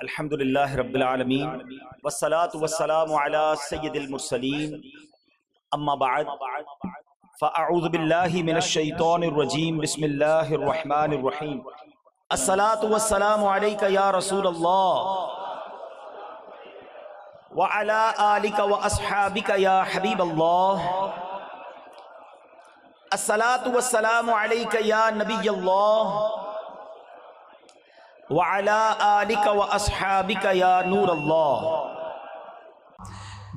الحمدللہ رب العالمین والصلاة والسلام علی سید المرسلین اما بعد فاعوذ باللہ من الشیطان الرجیم بسم اللہ الرحمن الرحیم الصلاة والسلام علیک یا رسول اللہ وعلی آلک واصحابک یا حبیب اللہ الصلاة والسلام علیک یا نبی اللہ وَعَلَىٰ آلِكَ وَأَصْحَابِكَ يَا نور اللہ۔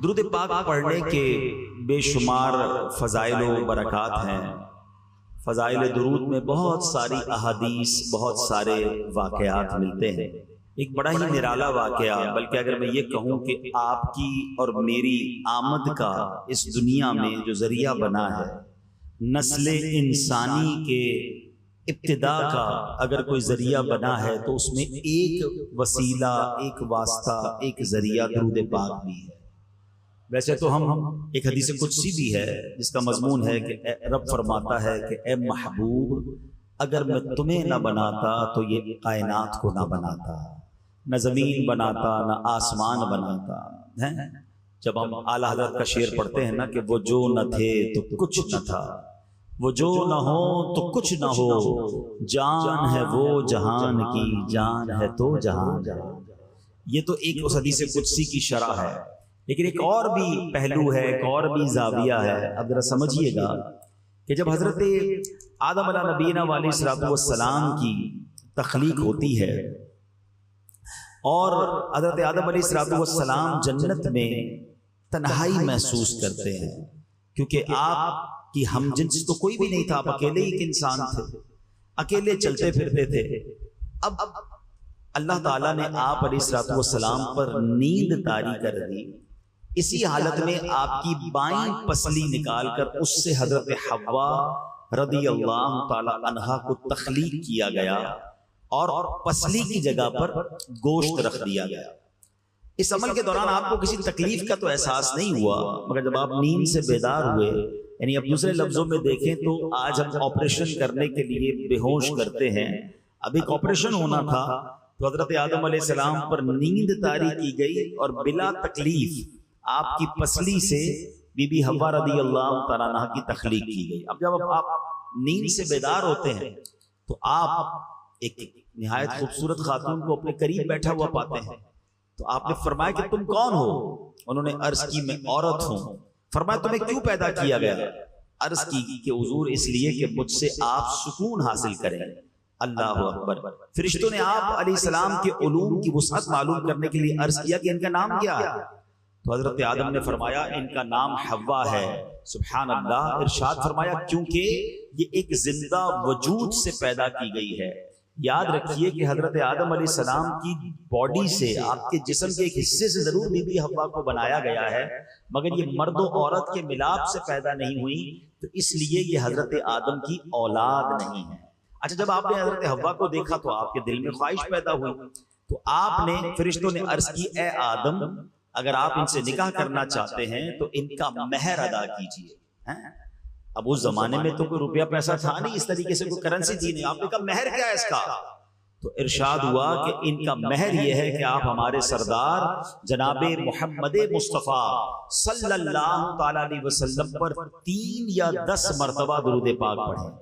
درود پاک پڑھنے کے بے شمار فضائل و برکات ہیں۔ فضائل درود میں بہت ساری احادیث، بہت سارے واقعات ملتے ہیں۔ ایک بڑا ہی نرالا واقعہ، بلکہ اگر میں یہ کہوں کہ آپ کی اور میری آمد کا اس دنیا میں جو ذریعہ بنا ہے، نسل انسانی کے ابتدا کا اگر کوئی ذریعہ بنا ہے تو اس میں ایک وسیلہ، ایک واسطہ، ایک ذریعہ درود پاک بھی ہے۔ ویسے تو ہم ایک حدیث قدسی بھی ہے جس کا مضمون ہے کہ رب فرماتا ہے کہ اے محبوب، اگر میں تمہیں نہ بناتا تو یہ کائنات کو نہ بناتا، نہ زمین بناتا، نہ آسمان بناتا ہے۔ جب ہم اعلیٰ حضرت کا شعر پڑھتے ہیں نا کہ وہ جو نہ تھے تو کچھ نہ تھا، وہ جو نہ ہو تو کچھ نہ ہو، جان ہے وہ جہان کی، جان ہے تو جہان جہان۔ یہ تو ایک اس حدیث قدسی کی شرح ہے، لیکن ایک اور بھی پہلو ہے، ایک اور بھی زاویہ ہے۔ اب ذرا سمجھیے گا کہ جب حضرت آدم علیہ نبینا علیہ الصلوۃ والسلام کی تخلیق ہوتی ہے اور حضرت آدم علیہ الصلوۃ والسلام جنت میں تنہائی محسوس کرتے ہیں، کیونکہ آپ کہ ہم جنس تو کوئی بھی نہیں تھا، آپ اکیلے ہی ایک انسان تھے، اکیلے چلتے پھرتے تھے۔ اب اللہ تعالیٰ نے آپ علیہ الصلوۃ والسلام پر نیند طاری کر دی۔ اسی حالت میں آپ کی بائیں پسلی نکال کر اس سے حضرت حوا رضی اللہ تعالی عنہا کو تخلیق کیا گیا اور پسلی کی جگہ پر گوشت رکھ دیا گیا۔ اس عمل کے دوران آپ کو کسی تکلیف کا تو احساس نہیں ہوا، مگر جب آپ نیند سے بیدار ہوئے، یعنی اب دوسرے لفظوں میں دیکھیں تو آج ہم آپریشن کرنے کے لیے بے ہوش کرتے ہیں، اب ایک آپریشن ہونا تھا تو حضرت آدم علیہ السلام پر نیند طاری کی گئی اور بلا تکلیف آپ کی پسلی سے بی بی حوا رضی اللہ تعالیٰ عنہا کی تخلیق کی گئی۔ اب جب آپ نیند سے بیدار ہوتے ہیں تو آپ ایک نہایت خوبصورت خاتون کو اپنے قریب بیٹھا ہوا پاتے ہیں، تو آپ نے فرمایا کہ تم کون ہو؟ انہوں نے عرض کی میں عورت ہوں۔ فرمایا تمہیں کیوں پیدا کیا گیا؟ عرض کی کہ حضور اس لیے کہ مجھ سے آپ سکون حاصل کریں۔ اللہ اکبر۔ فرشتوں نے آپ علیہ السلام کے علوم کی وسعت معلوم کرنے کے لیے عرض کیا کہ ان کا نام کیا ہے؟ تو حضرت آدم نے فرمایا ان کا نام حوا ہے۔ سبحان اللہ۔ ارشاد فرمایا کیونکہ یہ ایک زندہ وجود سے پیدا کی گئی ہے۔ یاد رکھیے کہ حضرت آدم علیہ السلام کی باڈی سے، آپ کے جسم کے ایک حصے سے ضرور بی بی حوا کو بنایا گیا ہے، مگر یہ مرد و عورت کے ملاپ سے پیدا نہیں ہوئی، تو اس لیے یہ حضرت آدم کی اولاد نہیں ہے۔ اچھا، جب آپ نے حضرت حوا کو دیکھا تو آپ کے دل میں خواہش پیدا ہوئی، تو آپ نے، فرشتوں نے عرض کی اے آدم، اگر آپ ان سے نکاح کرنا چاہتے ہیں تو ان کا مہر ادا کیجیے۔ اب اس زمانے میں تو کوئی روپیہ پیسہ تھا نہیں، اس طریقے سے کوئی کرنسی تھی نہیں۔ آپ نے کہا مہر کیا ہے اس کا؟ تو ارشاد ہوا کہ ان کا مہر یہ ہے کہ آپ ہمارے سردار جناب محمد مصطفیٰ صلی اللہ تعالی علیہ وسلم پر 3 یا 10 مرتبہ درود پاک پڑھیں۔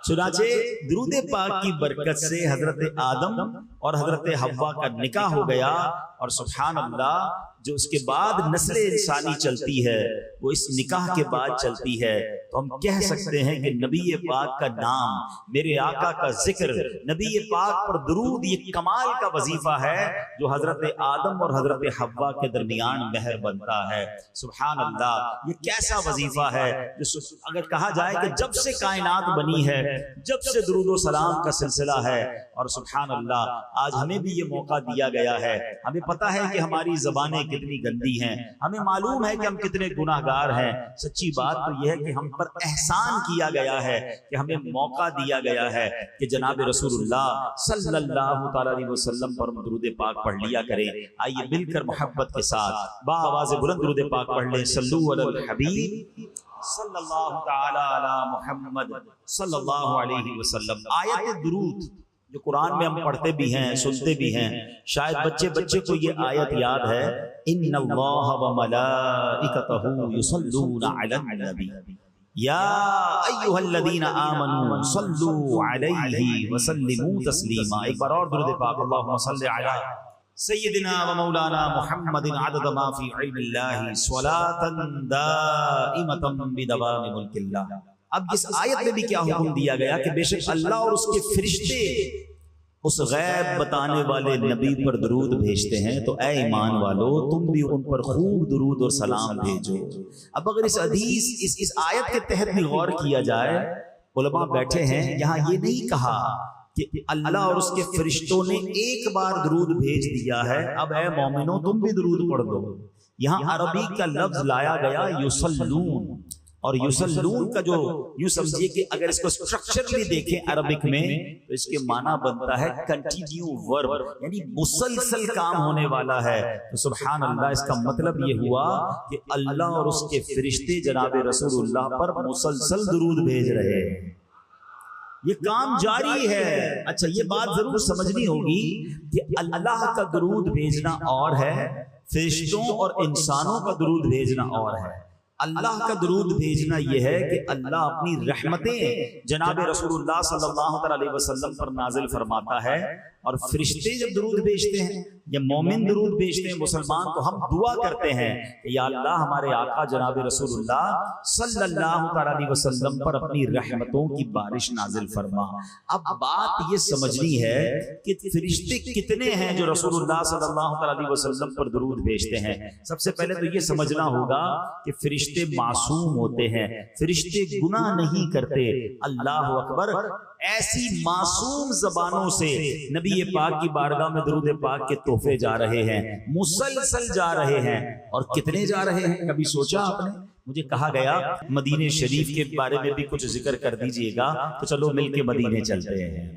چنانچہ درود پاک کی برکت سے حضرت آدم اور حضرت حوا کا نکاح ہو گیا، اور سبحان اللہ جو اس کے بعد نسل انسانی چلتی ہے وہ اس نکاح کے بعد چلتی ہے۔ تو ہم کہہ سکتے ہیں کہ نبی پاک کا نام، میرے آقا کا ذکر، نبی پاک پر درود، یہ کمال کا وظیفہ ہے جو حضرت آدم اور حضرت حوا کے درمیان مہر بنتا ہے۔ سبحان اللہ، یہ کیسا وظیفہ ہے اگر کہا جائے کہ جب سے کائنات بنی ہے، جب سے درود و سلام کا سلسلہ ہے، اور سبحان اللہ آج ہمیں بھی یہ موقع دیا گیا ہے۔ ہمیں پتا ہے کہ ہماری زبانیں کتنی گندی ہیں، ہمیں معلوم ہے کہ ہم کتنے گناہ گار ہیں۔ سچی بات تو یہ ہے کہ ہم پر احسان کیا گیا ہے کہ ہمیں موقع دیا گیا ہے کہ جناب رسول اللہ صلی اللہ تعالی علیہ وسلم پر درود پاک پڑھ لیا کریں۔ آئیے مل کر محبت کے ساتھ با آواز بلند درود پاک پڑھ لیں۔ صلو علی الحبیب صلی اللہ تعالی علی محمد صلی اللہ علیہ وسلم۔ آیت درود جو قرآن میں ہم پڑھتے بھی ہیں سنتے بھی ہیں. شاید بچے کو یہ آیت یاد ہے, ان اللہ وملائکتہ یصلون علی النبی یا ایھا الذین آمنوا صلوا علیہ وسلموا تسلیما. ایک بار اور درود پاک, اللہم صل علی سیدنا و مولانا محمد عدد ما فی علم اللہ صلاۃ دائمۃ بدوام ملک اللہ. اب اس آیت میں بھی کیا حکم دیا گیا کہ بے شک اللہ اور اس کے فرشتے اس غیب بتانے والے نبی پر درود بھیجتے ہیں, تو اے ایمان والو تم بھی ان پر خوب درود اور سلام بھیجو. اب اگر اس حدیث اس آیت کے تحت بھی غور کیا جائے, علماء بیٹھے ہیں, یہاں یہ نہیں کہا کہ اللہ اور اس کے فرشتوں نے ایک بار درود بھیج دیا ہے, اب اے مومنو تم بھی درود پڑھ دو. یہاں عربی کا لفظ لایا گیا یصلون, اور یصلون کا جو یوں سمجھیے کہ اگر اس کو اسٹرکچرلی دیکھیں عربک میں تو اس کے معنی بنتا ہے کنٹینیو ورب, یعنی مسلسل کام ہونے والا ہے. تو سبحان اللہ, اس کا مطلب یہ ہوا کہ اللہ اور اس کے فرشتے جناب رسول اللہ پر مسلسل درود بھیج رہے ہیں, یہ کام جاری ہے. اچھا یہ بات ضرور سمجھنی ہوگی کہ اللہ کا درود بھیجنا اور ہے, فرشتوں اور انسانوں کا درود بھیجنا اور ہے. اللہ کا درود بھیجنا یہ ہے کہ اللہ اپنی رحمتیں جناب رسول اللہ صلی اللہ علیہ وسلم پر نازل فرماتا ہے, اور فرشتے جب درود بھیجتے ہیں یا مومن درود بھیجتے ہیں مسلمان, تو ہم دعا کرتے ہیں کہ یا اللہ ہمارے آقا جناب رسول اللہ صلی اللہ علیہ وسلم پر اپنی رحمتوں کی بارش نازل فرما. اب بات یہ سمجھنی ہے کہ فرشتے کتنے ہیں جو رسول اللہ صلی اللہ علیہ وسلم پر درود بھیجتے ہیں. سب سے پہلے تو یہ سمجھنا ہوگا کہ فرشتے معصوم ہوتے ہیں, فرشتے گناہ نہیں کرتے. اللہ اکبر, ایسی معصوم زبانوں سے نبی پاک کی بارگاہ میں درود پاک کے تحفے جا رہے ہیں, مسلسل جا رہے ہیں. اور کتنے جا رہے ہیں کبھی سوچا آپ نے؟ مجھے کہا گیا مدینے شریف کے بارے میں بھی کچھ ذکر کر دیجئے گا, تو چلو مل کے مدینے چلتے ہیں.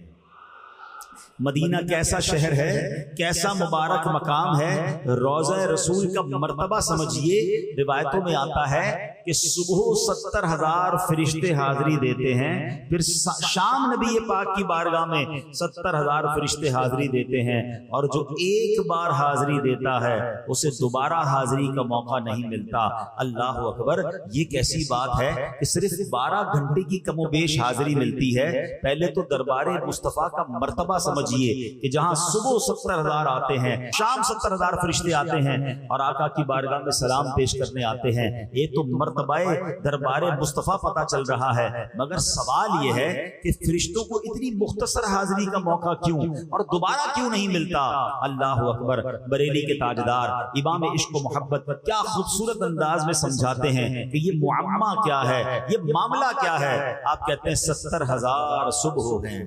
مدینہ کیسا شہر ہے, کیسا مبارک مقام ہے, روضہ رسول کا مرتبہ سمجھیے. روایتوں میں آتا ہے کہ صبح 70,000 فرشتے حاضری دیتے ہیں, پھر شام نبی پاک کی بارگاہ میں 70,000 فرشتے حاضری دیتے ہیں, اور جو ایک بار حاضری دیتا ہے اسے دوبارہ حاضری کا موقع نہیں ملتا. اللہ اکبر, یہ کیسی بات ہے کہ صرف 12 گھنٹے کی کم و بیش حاضری ملتی ہے. پہلے تو دربار مصطفیٰ کا مرتبہ سمجھیے کہ جہاں صبح 70,000 آتے ہیں, شام 70,000 فرشتے آتے ہیں اور آقا کی بارگاہ میں سلام پیش کرنے آتے ہیں. یہ تو مرتبہ دربار مصطفیٰ پتہ چل رہا ہے, مگر سوال یہ ہے کہ فرشتوں کو اتنی مختصر حاضری کا موقع کیوں اور دوبارہ کیوں نہیں ملتا؟ اللہ اکبر, بریلی کے تاجدار امام عشق و محبت کیا خوبصورت انداز میں سمجھاتے ہیں کہ یہ معمہ کیا ہے, یہ معاملہ کیا ہے. آپ کہتے ہیں 70,000 صبح ہو گئے,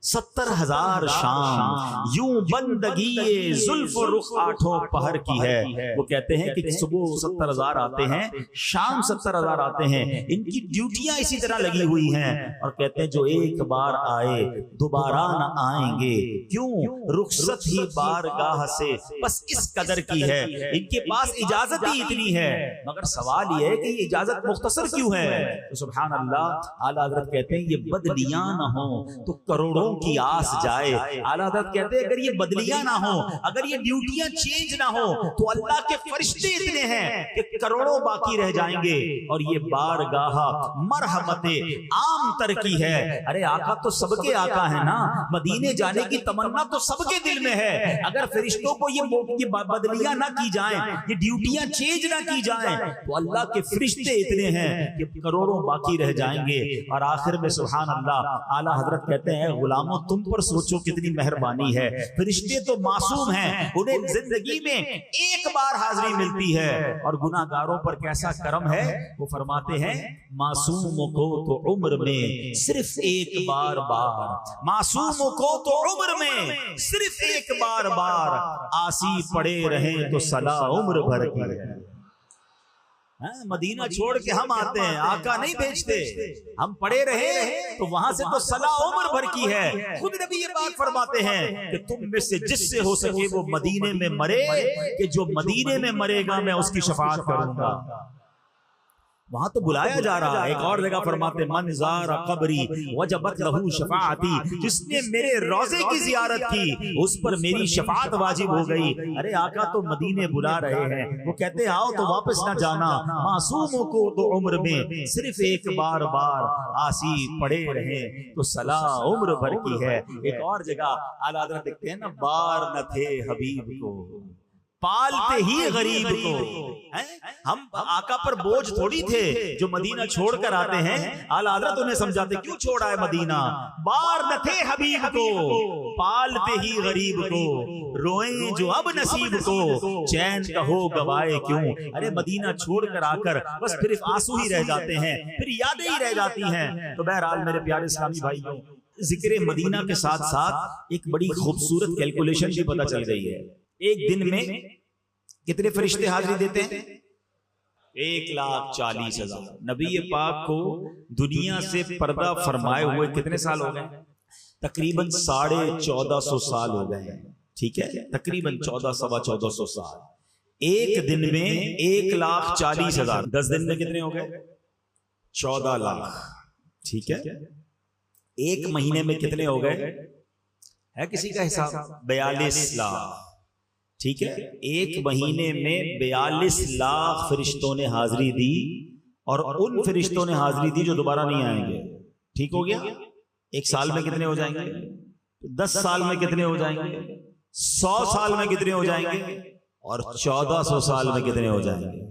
70,000 شام, یوں بندگی زلف و رخ آٹھوں پہر کی ہے. وہ کہتے ہیں کہ صبح 70,000 آتے ہیں, شام 70,000 آتے ہیں, ان کی ڈیوٹیاں اسی طرح لگی ہوئی ہیں, اور کہتے ہیں جو ایک بار آئے دوبارہ نہ آئیں گے. کیوں؟ رخصت ہی بارگاہ سے بس اس قدر کی ہے. ان کے پاس اجازت ہی اتنی ہے, مگر سوال یہ ہے کہ یہ اجازت مختصر کیوں ہے؟ تو سبحان اللہ, اعلیٰ حضرت کہتے ہیں یہ بدلیاں نہ ہوں تو کروڑوں کی آس جائے. اعلیٰ حضرت کہتے ہیں اگر یہ بدلیاں نہ ہوں, اگر یہ ڈیوٹیاں چینج نہ ہوں, تو اللہ کے فرشتے اتنے ہیں کہ کروڑوں باقی رہ جائیں گے. اور یہ بارگاہ مرحمت عام تر کی ہے. ارے آقا تو سب کے آقا ہے نا, مدینے جانے کی تمنا تو سب کے دل میں ہے. اگر فرشتوں کو یہ بدلیاں نہ کی جائیں, یہ ڈیوٹیاں چینج نہ کی جائیں, تو اللہ کے فرشتے اتنے ہیں کہ کروڑوں باقی رہ جائیں گے. اور آخر میں سبحان اللہ, اعلیٰ حضرت کہتے ہیں غلاموں تم پر سوچو کتنی مہربانی ہے. فرشتے تو معصوم ہیں, انہیں زندگی میں ایک بار حاضری ملتی ہے, اور گناہ گاروں پر کیسا کرم ہے. وہ فرماتے ہیں معصوموں کو تو عمر میں صرف ایک بار, معصوموں کو تو عمر میں صرف ایک بار آسی پڑے رہیں تو صلاح عمر بھر کی ہے. مدینہ چھوڑ کے ہم آتے ہیں, آقا نہیں بھیجتے, ہم پڑے رہے تو وہاں سے تو صلاح عمر بھر کی ہے. خود نبی یہ بات فرماتے ہیں کہ تم میں سے جس سے ہو سکے وہ مدینے میں مرے, کہ جو مدینے میں مرے گا میں اس کی شفاعت کروں گا. وہاں تو بلایا جا رہا ہے. ایک اور جگہ فرماتے من زار قبری وجبت لہو شفاعتی, جس نے میرے روضے کی زیارت کی اس پر میری شفاعت واجب ہو گئی. ارے آقا تو مدینے بلا رہے ہیں, وہ کہتے آؤ تو واپس نہ جانا, معصوموں کو تو عمر میں صرف ایک بار آسی پڑے رہے تو صلاح عمر بھر کی ہے. ایک اور جگہ اعلیٰ حضرت دیکھتے ہیں نا, بار نہ تھے حبیب کو پالتے ہی غریب کو. ہم آقا پر بوجھ تھوڑی تھے جو مدینہ چھوڑ کر آتے ہیں. اعلیٰ حضرت انہیں سمجھاتے کیوں چھوڑا ہے مدینہ, بار نہ تھے حبیب کو پالتے ہی غریب کو, روئیں جو اب نصیب کو چین کا ہو گوائے کیوں. ارے مدینہ چھوڑ کر آ کر بس پھر آنسو ہی رہ جاتے ہیں, پھر یادیں ہی رہ جاتی ہیں. تو بہرحال میرے پیارے اسلامی بھائیوں, ذکر مدینہ کے ساتھ ساتھ ایک بڑی خوبصورت کیلکولیشن بھی پتہ چل گئی ہے. ایک دن میں کتنے فرشتے حاضری دیتے ہیں؟ 1,40,000. نبی پاک کو دنیا سے پردہ فرمائے ہوئے کتنے سال ہو گئے؟ تقریباً 1450 سال ہو گئے ہیں. ٹھیک ہے, تقریباً 1400 سال. ایک دن میں 1,40,000, 10 دن میں کتنے ہو گئے؟ 14 لاکھ. ٹھیک ہے, ایک مہینے میں کتنے ہو گئے ہے کسی کا حساب؟ 42 لاکھ. ٹھیک ہے, ایک مہینے میں 42 لاکھ فرشتوں نے حاضری دی, اور ان فرشتوں نے حاضری دی جو دوبارہ نہیں آئیں گے. ٹھیک ہو گیا. ایک سال میں کتنے ہو جائیں گے؟ 10 سال میں کتنے ہو جائیں گے؟ 100 سال میں کتنے ہو جائیں گے؟ اور 1400 سال میں کتنے ہو جائیں گے؟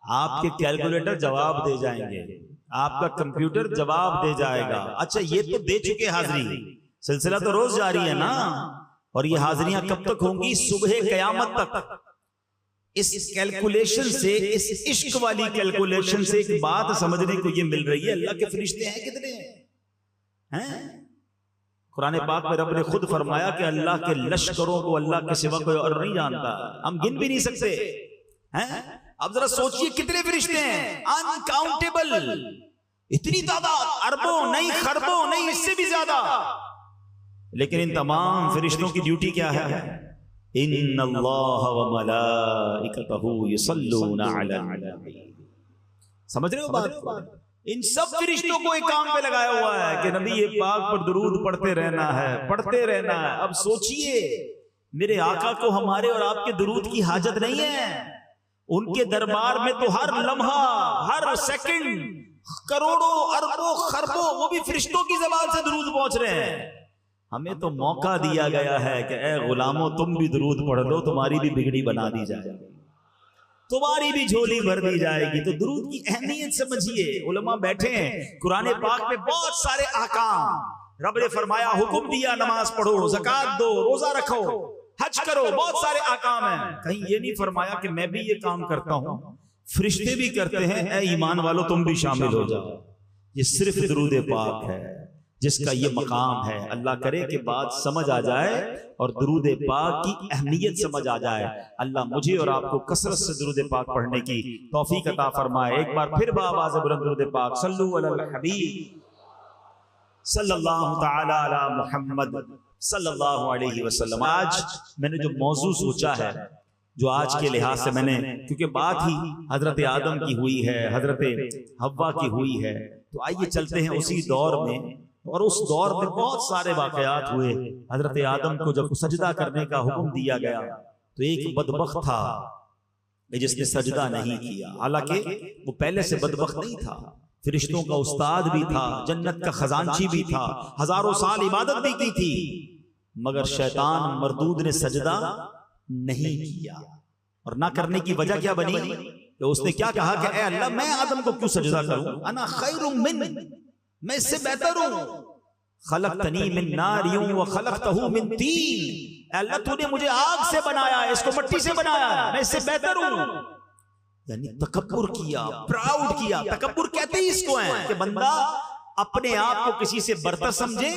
آپ کے کیلکولیٹر جواب دے جائیں گے, آپ کا کمپیوٹر جواب دے جائے گا. اچھا یہ تو دے چکے حاضری, سلسلہ تو روز جاری ہے نا, اور یہ حاضریاں کب تک ہوں گی؟ صبح قیامت تک. اس کیلکولیشن سے, اس عشق والی کیلکولیشن سے ایک بات سمجھنے کو یہ مل رہی ہے, اللہ کے فرشتے ہیں کتنے ہیں؟ قرآن پاک میں رب نے خود فرمایا کہ اللہ کے لشکروں کو اللہ کے سوا کوئی اور نہیں جانتا, ہم گن بھی نہیں سکتے. اب ذرا سوچئے کتنے فرشتے ہیں؟ انکاؤنٹیبل. اتنی تعداد, اربوں نہیں, خربوں نہیں, اس سے بھی زیادہ. لیکن ان تمام فرشتوں کی ڈیوٹی کیا ہے؟ ان اللہ وملائکتہ یصلون علی النبی. سمجھ رہے ہو بات؟ ان سب فرشتوں کو ایک کام پہ لگایا ہوا ہے کہ نبی پاک پر درود پڑھتے رہنا ہے, پڑھتے رہنا ہے. اب سوچئے میرے آقا کو ہمارے اور آپ کے درود کی حاجت نہیں ہے. ان کے دربار میں تو ہر لمحہ, ہر سیکنڈ کروڑوں اربوں خربوں وہ بھی فرشتوں کی زبان سے درود پہنچ رہے ہیں. ہمیں تو موقع دیا گیا ہے کہ اے غلاموں تم بھی درود پڑھ لو, تمہاری بھی بگڑی بنا دی جائے گی, تمہاری بھی جھولی بھر دی جائے گی. تو درود کی اہمیت سمجھیے. علماء بیٹھے ہیں, قرآن پاک میں بہت سارے احکام, رب نے فرمایا حکم دیا نماز پڑھو, زکوٰۃ دو, روزہ رکھو, حج کرو, بہت سارے احکام ہیں. کہیں یہ نہیں فرمایا کہ میں بھی یہ کام کرتا ہوں, فرشتے بھی کرتے ہیں, اے ایمان والو تم بھی شامل ہو جاؤ. یہ صرف درود پاک ہے جس کا یہ مقام ہے. اللہ کرے کہ بات سمجھ آ جائے اور درود پاک کی اہمیت سمجھ آ جائے. اللہ مجھے اور آپ کو کثرت سے درود پاک پڑھنے کی توفیق عطا فرمائے. ایک بار پھر بآواز بلند درود پاک, صلو علی الحبیب صلی اللہ تعالی علی محمد صلی اللہ علیہ وسلم. آج میں نے جو موضوع سوچا ہے, جو آج کے لحاظ سے میں نے, کیونکہ بات ہی حضرت آدم کی ہوئی ہے, حضرت حوا کی ہوئی ہے, تو آئیے چلتے ہیں اسی دور میں. اور اس دور میں بہت سارے واقعات ہوئے. حضرت آدم کو جب سجدہ کرنے کا حکم دیا گیا تو ایک بدبخت تھا جس نے سجدہ نہیں کیا. حالانکہ وہ پہلے سے بدبخت نہیں تھا, فرشتوں کا استاد بھی تھا, جنت کا خزانچی بھی تھا, ہزاروں سال عبادت بھی کی تھی, مگر شیطان مردود نے سجدہ نہیں کیا. اور نہ کرنے کی وجہ کیا بنی کہ اس نے کیا کہا کہ اے اللہ میں آدم کو کیوں سجدہ کروں, انا خیر من, میں اس سے بہتر ہوں. خلقتنی من نار وخلقتہ من طین, اے اللہ تو نے مجھے آگ سے بنایا ہے, اس کو مٹی سے بنایا ہے, میں اس سے بہتر ہوں. یعنی تکبر کیا, پراؤڈ کیا. تکبر کہتے ہی اس کو ہیں کہ بندہ اپنے آپ کو کسی سے برتر سمجھے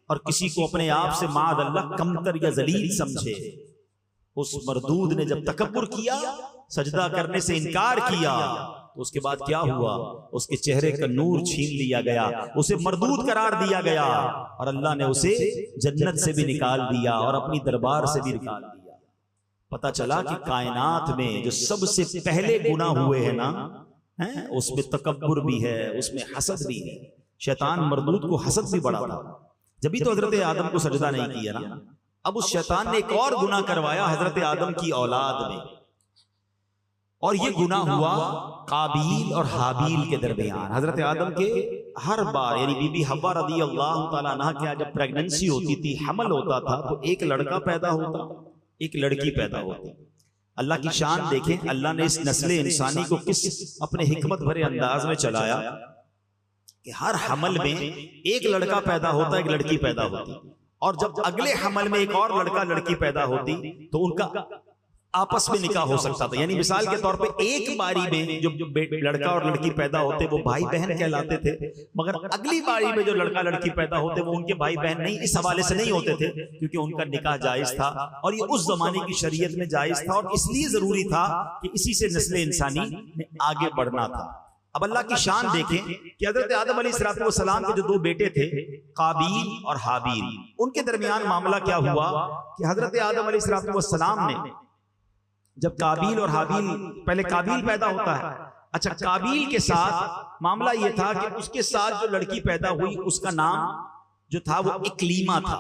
اور کسی کو اپنے آپ سے معاذ اللہ کمتر یا ذلیل سمجھے. اس مردود نے جب تکبر کیا, سجدہ کرنے سے انکار کیا, تو اس کے بعد کیا ہوا؟ اس کے چہرے کا نور چھین لیا گیا, اسے مردود قرار دیا گیا, اور اللہ نے اسے جنت سے بھی نکال دیا اور اپنی دربار سے بھی نکال دیا. پتہ چلا کہ کائنات میں جو سب سے پہلے گناہ ہوئے ہیں نا, اس میں تکبر بھی ہے، اس میں حسد بھی ہے. شیطان مردود کو حسد بھی بڑا تھا، جبھی تو حضرت آدم کو سجدہ نہیں کیا نا. اب اس شیطان نے ایک اور گناہ کروایا حضرت آدم کی اولاد میں، اور یہ گناہ ہوا قابیل اور حابیل کے درمیان. حضرت آدم کے ہر بار یعنی بی بی حوا رضی اللہ تعالیٰ عنہ کے جب پریگننسی ہوتی تھی، حمل ہوتا تھا، تو ایک لڑکا پیدا ہوتا، ایک لڑکی پیدا ہوتی. اللہ کی شان دیکھیں، اللہ نے اس نسل انسانی کو کس اپنے حکمت بھرے انداز میں چلایا کہ ہر حمل میں ایک لڑکا پیدا ہوتا، ایک لڑکی پیدا ہوتی، اور جب اگلے حمل میں ایک اور لڑکا لڑکی پیدا ہوتی تو ان کا آپس میں نکاح ہو سکتا تھا. یعنی مثال کے طور پہ ایک باری میں جو لڑکا اور لڑکی پیدا ہوتے وہ بھائی بہن کہلاتے تھے، مگر اگلی باری میں جو لڑکا لڑکی پیدا ہوتے وہ ان کے بھائی بہن نہیں، اس حوالے سے نہیں ہوتے تھے کیونکہ ان کا نکاح جائز تھا، اور یہ اس زمانے کی شریعت میں جائز تھا، اور اس لیے ضروری تھا کہ اسی سے نسل انسانی نے آگے بڑھنا تھا. اب اللہ کی شان دیکھیں کہ حضرت آدم علیہ السلام کے جو دو بیٹے تھے قابیل اور حابیل، ان کے درمیان معاملہ کیا ہوا کہ حضرت آدم علیہ السلام نے جب قابیل اور حابیل، پہلے قابیل پیدا ہوتا ہے، اچھا قابیل کے ساتھ معاملہ یہ تھا کہ اس کے ساتھ جو لڑکی پیدا ہوئی اس کا نام جو تھا وہ اکلیما تھا،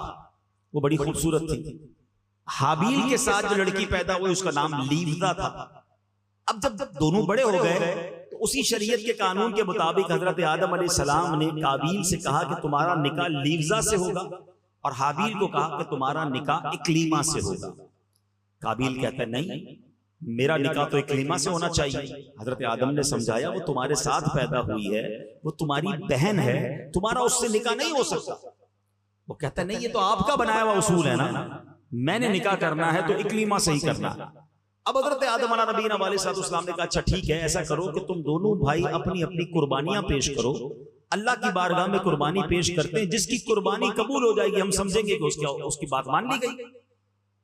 وہ بڑی خوبصورت تھی. حابیل کے ساتھ جو لڑکی پیدا ہوئی اس کا نام لیوزا تھا. اب جب دونوں بڑے ہو گئے تو اسی شریعت کے قانون کے مطابق حضرت آدم علیہ السلام نے قابیل سے کہا کہ تمہارا نکاح لیوزا سے ہوگا، اور حابیل کو کہا کہ تمہارا نکاح اکلیما سے ہوگا. قابیل کہتا ہے نہیں، میرا نکاح تو اکلیما سے ہونا چاہیے. حضرت آدم نے سمجھایا وہ تمہارے ساتھ پیدا ہوئی ہے، وہ تمہاری بہن ہے، تمہارا اس سے نکاح نہیں ہو سکتا. وہ کہتا ہے نہیں، یہ تو آپ کا بنایا ہوا اصول ہے نا، میں نے نکاح کرنا ہے تو اکلیما سے ہی کرنا. اب حضرت آدم علیہ نبینا علیہ السلام نے کہا اچھا ٹھیک ہے، ایسا کرو کہ تم دونوں بھائی اپنی اپنی قربانیاں پیش کرو، اللہ کی بارگاہ میں قربانی پیش کرتے ہیں، جس کی قربانی قبول ہو جائے گی ہم سمجھیں گے کہ اس کی بات مان لی گئی.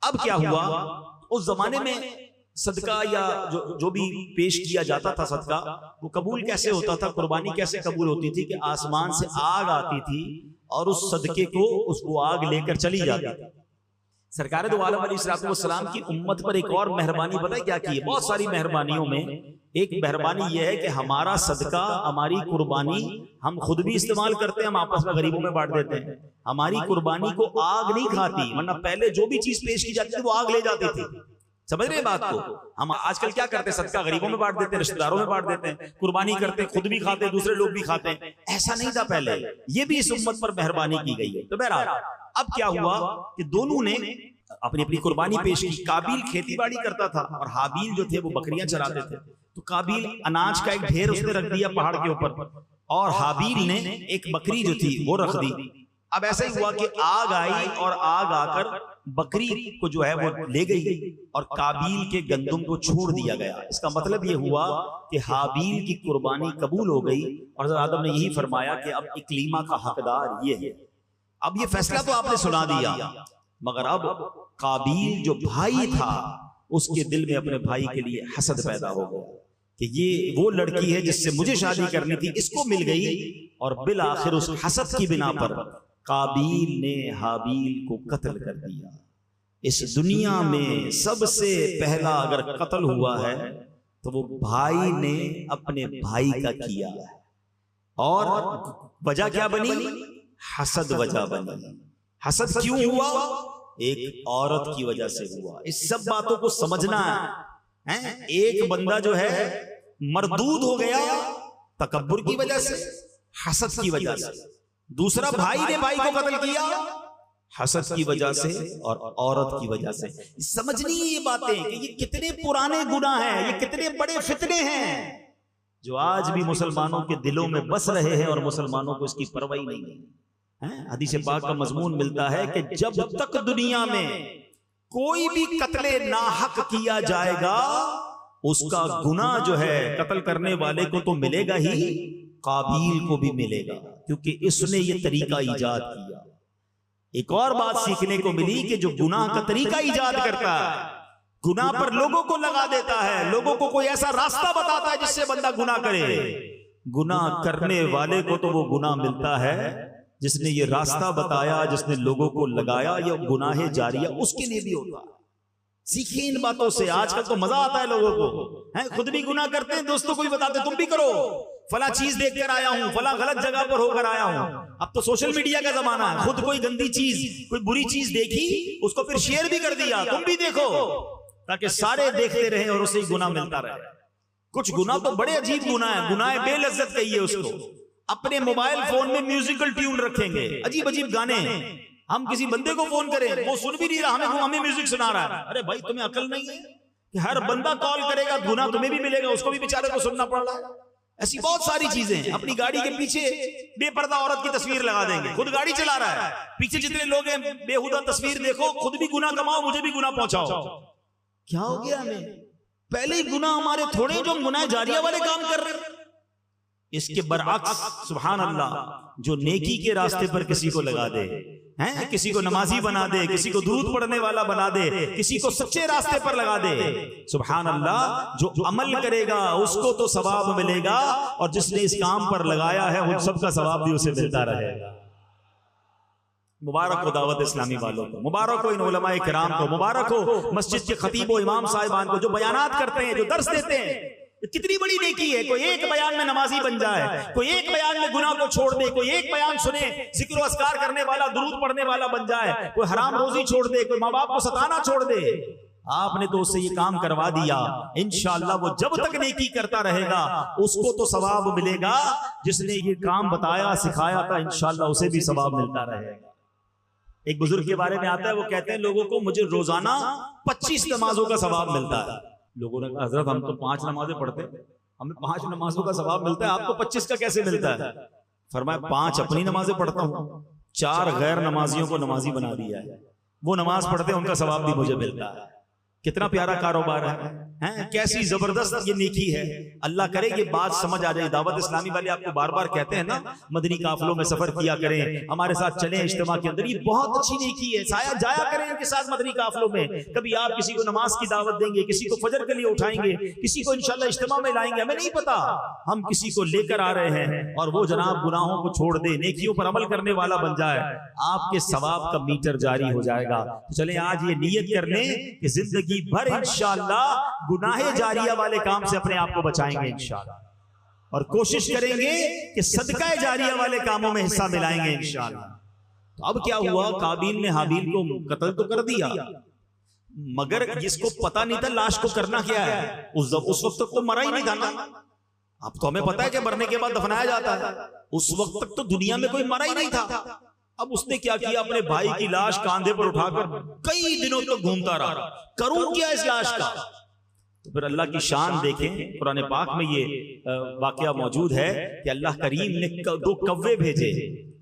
اب کیا ہوا، اس زمانے میں صدقہ یا جو بھی پیش کیا جاتا تھا صدقہ، وہ قبول کیسے ہوتا تھا، قربانی کیسے قبول ہوتی تھی کہ آسمان سے آگ آتی تھی اور اس صدقے کو اس کو آگ لے کر چلی جاتی تھی. سرکار دو عالم علیہ السلام کی امت پر ایک اور مہربانی پتہ ہے کیا کی ہے؟ بہت ساری مہربانیوں میں ایک مہربانی یہ ہے کہ ہمارا صدقہ، ہماری قربانی ہم خود بھی استعمال کرتے ہیں، ہم آپس میں غریبوں میں بانٹ دیتے ہیں. ہماری قربانی کو آگ نہیں کھاتی، ورنہ پہلے جو بھی چیز پیش کی جاتی تھی وہ آگ لے جاتی تھی. سمجھ رہے بات کو؟ ہم آج کل کیا کرتے ہیں، صدقہ غریبوں میں بانٹ دیتے ہیں، رشتہ داروں میں بانٹ دیتے ہیں، قربانی کرتے ہیں، خود بھی کھاتے ہیں، دوسرے لوگ بھی کھاتے ہیں. ایسا نہیں تھا پہلے، یہ بھی اس امت پر مہربانی کی گئی ہے. تو بہرحال اب کیا ہوا کہ دونوں نے اپنی اپنی قربانی پیش کی. قابیل کھیتی باڑی کرتا تھا اور حابیل جو تھے وہ بکریاں چراتے تھے. تو قابیل اناج کا ایک ڈھیر اس نے رکھ دیا پہاڑ کے اوپر، اور حابیل نے ایک بکری جو تھی وہ رکھ دی. اب ایسا ہی ہوا کہ آگ آئی اور آگ آ کر بکری کو جو ہے وہ لے گئی اور قابیل کے گندم کو چھوڑ دیا گیا. اس کا مطلب یہ ہوا کہ حابیل کی قربانی قبول ہو گئی، اور حضرت آدم نے یہی فرمایا کہ اب اکلیما کا حقدار یہ ہے. اب یہ فیصلہ تو آپ نے سنا دیا، مگر اب قابیل جو بھائی تھا اس کے دل میں اپنے بھائی کے لیے حسد پیدا ہو گیا کہ یہ وہ لڑکی ہے جس سے مجھے شادی کرنی تھی، اس کو مل گئی. اور بالآخر اس حسد کی بنا پر قابیل نے حابیل کو قتل کر دیا. اس دنیا میں سب سے پہلا اگر قتل ہوا ہے تو وہ بھائی نے اپنے بھائی کا کیا ہے. اور وجہ کیا بنی؟ حسد وجہ بنی. حسد کیوں ہوا؟ ایک عورت کی وجہ سے ہوا. اس سب باتوں کو سمجھنا ہے. ایک بندہ جو ہے مردود ہو گیا تکبر کی وجہ سے، حسد کی وجہ سے. دوسرا بھائی نے بھائی کو قتل کیا حسد کی وجہ سے اور عورت کی وجہ سے. سمجھنی یہ باتیں کہ یہ کتنے پرانے گناہ ہیں، یہ کتنے بڑے فتنے ہیں جو آج بھی مسلمانوں کے دلوں میں بس رہے ہیں اور مسلمانوں کو اس کی پرواہ نہیں ہے. حدیث پاک کا مضمون ملتا ہے کہ جب تک دنیا میں کوئی بھی قتل ناحق کیا جائے گا اس کا گناہ جو ہے قتل کرنے والے کو تو ملے گا ہی، قابیل کو بھی ملے گا، کیونکہ اس نے یہ طریقہ ایجاد کیا. ایک اور بات سیکھنے کو ملی کہ جو گناہ کا طریقہ ایجاد کرتا ہے، گناہ پر لوگوں کو لگا دیتا ہے، لوگوں کو کوئی ایسا راستہ بتاتا ہے جس سے بندہ گناہ کرے، گناہ کرنے والے کو تو وہ گناہ ملتا ہے جس نے یہ راستہ بتایا، جس نے لوگوں کو لگایا. یہ گناہ جاریہ اس کے لیے بھی ہوتا ہے. سیکھیں ان باتوں سے. آج کل تو مزہ آتا ہے لوگوں کو, خود بھی گناہ کرتے ہیں, دوستوں کو بھی بتاتے تم بھی کرو, فلاں چیز دیکھ کر آیا ہوں, فلاں غلط جگہ پر ہو کر آیا ہوں. اب تو سوشل میڈیا کا زمانہ ہے, خود کوئی گندی چیز, کوئی بری چیز دیکھی, اس کو پھر شیئر بھی کر دیا, تم بھی دیکھو, تاکہ سارے دیکھتے رہیں اور اسے گناہ ملتا رہے. کچھ گناہ تو بڑے عجیب گناہ ہیں, گناہ بے لذت کہیے اس کو. اپنے موبائل فون میں میوزیکل ٹیون رکھیں گے, عجیب عجیب گانے. ہم کسی بندے کو فون کریں, وہ سن بھی نہیں رہا, ہمیں میوزک سنا رہا ہے. ارے بھائی تمہیں عقل نہیں ہے کہ ہر بندہ کال کرے گا, گناہ تمہیں بھی ملے گا, اس کو بھی بیچارے کو سننا پڑ رہا ہے. ایسی بہت ساری چیزیں. اپنی گاڑی کے پیچھے بے پردہ عورت کی تصویر لگا دیں گے, خود گاڑی چلا رہا ہے, پیچھے جتنے لوگ ہیں بےہودہ تصویر دیکھو, خود بھی گناہ کماؤ, مجھے بھی گناہ پہنچاؤ. کیا ہو گیا ہمیں؟ پہلے ہی گناہ ہمارے تھوڑے جو گناہ جاریہ والے کام کر رہے ہیں. اس کے برعکس سبحان اللہ, جو نیکی کے راستے پر کسی کو لگا دے, کسی کو نمازی بنا دے, کسی کو درود پڑھنے والا بنا دے, کسی کو سچے راستے پر لگا دے, سبحان اللہ, جو عمل کرے گا اس کو تو ثواب ملے گا, اور جس نے اس کام پر لگایا ہے ان سب کا ثواب بھی اسے ملتا رہے گا. مبارک ہو دعوت اسلامی والوں کو, مبارک ہو ان علماء کرام کو, مبارک ہو مسجد کے خطیب و امام صاحبان کو جو بیانات کرتے ہیں, جو درس دیتے ہیں. کتنی بڑی نیکی ہے, کوئی ایک بیان میں نمازی بن جائے, کوئی ایک بیان میں گناہ کو چھوڑ دے, کوئی ایک بیان سنے ذکر و اذکار کرنے والا, درود پڑھنے والا بن جائے, کوئی حرام روزی چھوڑ دے, کوئی ماں باپ کو ستانا چھوڑ دے. آپ نے تو اس سے یہ کام کروا دیا. انشاءاللہ وہ جب تک نیکی کرتا رہے گا اس کو تو ثواب ملے گا, جس نے یہ کام بتایا سکھایا تھا انشاءاللہ اسے بھی ثواب ملتا رہے گا. ایک بزرگ کے بارے میں آتا ہے, وہ کہتے ہیں لوگوں کو مجھے روزانہ 25 نمازوں کا ثواب ملتا ہے. لوگوں نے کہا حضرت ہم تو 5 نمازیں پڑھتے ہیں, ہمیں 5 نمازوں کا ثواب ملتا ہے, آپ کو 25 کا کیسے ملتا ہے؟ فرمایا 5 اپنی نمازیں پڑھتا ہوں, 4 غیر نمازیوں کو نمازی بنا دیا ہے, وہ نماز پڑھتے ہیں ان کا ثواب بھی مجھے ملتا ہے. کتنا پیارا کاروبار ہے, کیسی زبردست یہ نیکی ہے. اللہ کرے یہ بات سمجھ آ جائے. دعوت اسلامی والے آپ کو بار بار کہتے ہیں نا مدنی قافلوں میں سفر کیا کریں, ہمارے ساتھ چلیں اجتماع کے اندر, یہ بہت اچھی نیکی ہے. سایہ جایا کریں ان کے ساتھ مدنی قافلوں میں. کبھی آپ کسی کو نماز کی دعوت دیں گے, کسی کو فجر کے لیے اٹھائیں گے, کسی کو انشاءاللہ اجتماع میں لائیں گے, ہمیں نہیں پتا, ہم کسی کو لے کر آ رہے ہیں, اور وہ جناب گناہوں کو چھوڑ دے, نیکیوں پر عمل کرنے والا بن جائے, آپ کے ثواب کا میٹر جاری ہو جائے گا. تو چلیں آج یہ نیت کر لیں کہ زندگی بھر انشاءاللہ گناہ جاریہ والے کام سے اپنے آپ کو بچائیں گے انشاءاللہ, اور کوشش کریں گے کہ صدقہ جاریہ والے کاموں میں حصہ ملائیں گے انشاءاللہ. تو اب کیا ہوا, قابیل نے حابیل کو قتل تو کر دیا, مگر جس کو پتا نہیں تھا لاش کو کرنا کیا ہے, اس وقت تک تو مرا ہی نہیں تھا نا. اب تو ہمیں پتا ہے کہ مرنے کے بعد دفنایا جاتا ہے, اس وقت تک تو دنیا میں کوئی مرا ہی نہیں تھا. اب اس نے کیا کیا, اپنے بھائی کی لاش کاندھے پر اٹھا کر کئی دنوں تک گھومتا رہا, کروں کیا اس لاش کا. تو پھر اللہ کی شان دیکھیں, قرآن پاک میں یہ واقعہ موجود ہے کہ اللہ کریم نے 2 کوے بھیجے,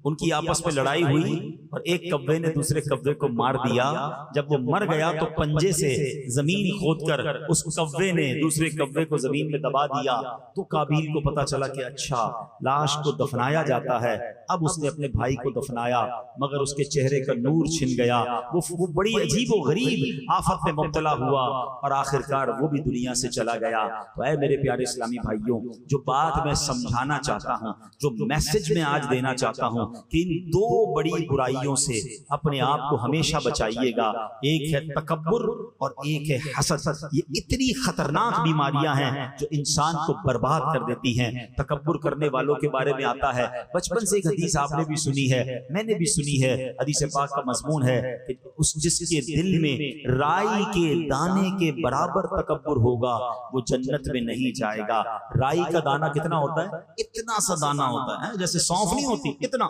ان کی آپس میں لڑائی ہوئی اور ایک کوے نے دوسرے کوے کو مار دیا. جب وہ مر گیا تو پنجے سے زمین کھود کر اس کوے نے دوسرے کوے کو زمین میں دبا دیا. تو قابیل کو پتا چلا کہ اچھا لاش کو دفنایا جاتا ہے. اب اس نے اپنے بھائی کو دفنایا, مگر اس کے چہرے کا نور چھن گیا, وہ بڑی عجیب و غریب آفت میں مبتلا ہوا, اور آخرکار وہ بھی دنیا سے چلا گیا. تو اے میرے پیارے اسلامی بھائیوں, جو بات میں سمجھانا چاہتا ہوں, جو میسج میں آج دینا چاہتا ہوں, کہ ان 2 بڑی برائیوں سے اپنے آپ کو ہمیشہ بچائیے گا. ایک ہے تکبر اور ایک ہے حسد. یہ اتنی خطرناک بیماریاں ہیں جو انسان کو برباد کر دیتی ہیں. تکبر کرنے والوں کے بارے میں آتا ہے, بچپن سے ایک حدیث آپ نے بھی سنی ہے, میں نے بھی سنی ہے. حدیث پاک کا مضمون ہے کہ جس کے دل میں رائی کے دانے کے برابر تکبر ہوگا وہ جنت میں نہیں جائے گا. رائی کا دانہ کتنا ہوتا ہے؟ اتنا سا دانہ ہوتا ہے, جیسے سونف نہیں ہوتی, اتنا.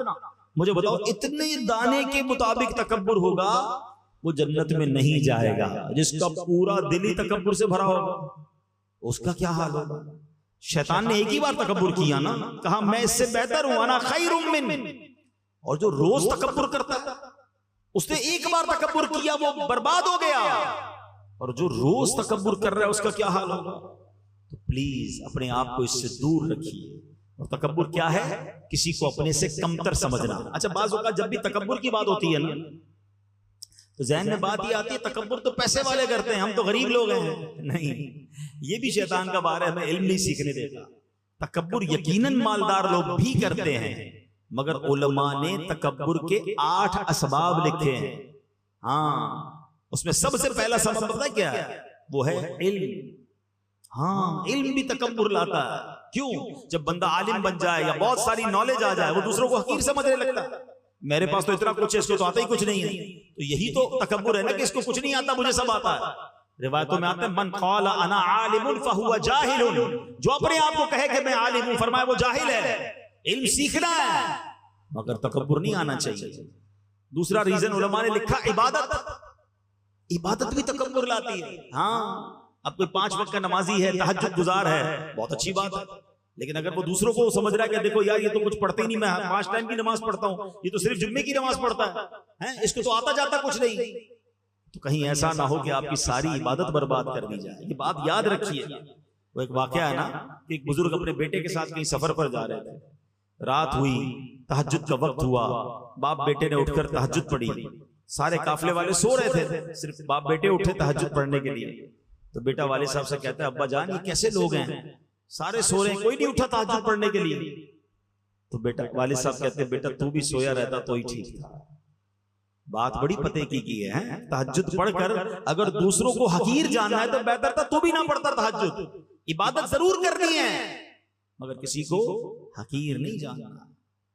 مجھے بتاؤ اتنے دانے کے مطابق تکبر ہوگا وہ جنت میں نہیں جائے گا. جس کا پورا دل ہی تکبر سے بھرا ہوگا اس کا کیا حال ہوگا. شیطان نے ایک ہی بار تکبر کیا نا, کہا میں اس سے بہتر ہوں, انا خیر من. اور جو روز تکبر کرتا ہے اس نے ایک بار تکبر کیا وہ برباد ہو گیا, اور جو روز تکبر کر رہا ہے اس کا کیا حال ہوگا. تو پلیز اپنے آپ کو اس سے دور رکھیے. اور تکبر کیا ہے؟ کسی کو اپنے سے کمتر سمجھنا. اچھا بعض اوقات جب بھی تکبر کی بات ہوتی ہے نا تو ذہن میں بات یہ آتی ہے تکبر تو پیسے والے کرتے ہیں, ہم تو غریب لوگ ہیں. نہیں, یہ بھی شیطان کا بار ہے, ہمیں علم نہیں سیکھنے دیتا. تکبر یقیناً مالدار لوگ بھی کرتے ہیں, مگر علماء نے تکبر کے 8 اسباب لکھے ہیں. ہاں, اس میں سب سے پہلا سبب پتہ کیا ہے؟ وہ ہے علم. ہاں علم بھی تکبر لاتا ہے. کیوں؟ جب بندہ عالم بن جائے یا بہت ساری نالج آ جائے وہ دوسروں کو حقیر سمجھنے لگتا ہے. میرے پاس تو اتنا کچھ ہے، اس کو تو آتا ہی کچھ نہیں ہے. تو یہی تو تکبر ہے نا کہ اس کو کچھ نہیں آتا، مجھے سب آتا ہے. روایتوں میں آتا ہے من قال انا عالم فهو جاہل، جو اپنے آپ کو کہے کہ میں عالم ہوں، فرمایا وہ جاہل ہے. علم سیکھنا ہے مگر تکبر نہیں آنا چاہیے. دوسرا ریزن علماء نے لکھا عبادت بھی تکبر لاتی ہے. ہاں اب کوئی 5 وقت کا نمازی ہے، تہجد گزار ہے، بہت اچھی بات ہے، لیکن اگر وہ دوسروں کو سمجھ رہا ہے کہ دیکھو یار یہ تو کچھ پڑھتے ہی نہیں، میں 5 ٹائم کی نماز پڑھتا ہوں، یہ تو صرف جمعے کی نماز پڑھتا ہے، اس کو تو آتا جاتا کچھ نہیں، تو کہیں ایسا نہ ہو کہ آپ کی ساری عبادت برباد کر دی جائے. یہ بات یاد رکھیے. وہ ایک واقعہ ہے نا کہ ایک بزرگ اپنے بیٹے کے ساتھ کہیں سفر پر جا رہے تھے. رات ہوئی، تہجد کا وقت ہوا، باپ بیٹے نے اٹھ کر تہجد پڑھی. سارے قافلے والے سو رہے تھے، صرف باپ بیٹے اٹھے تہجد پڑھنے کے لیے. تو بیٹا والد صاحب سے کہتا ہے ابا جان یہ کیسے لوگ ہیں، سارے سو رہے ہیں، کوئی نہیں اٹھا تہجد پڑھنے کے لیے. تو بیٹا والد صاحب کہتے ہیں بیٹا تو بھی سویا رہتا تو ہی ٹھیک تھا. بات بڑی پتے کی ہے. تہجد پڑھ کر اگر دوسروں کو حقیر جاننا ہے تو بہتر تھا تو بھی نہ پڑھتا تہجد. عبادت ضرور کرنی ہے مگر کسی کو حقیر نہیں جاننا.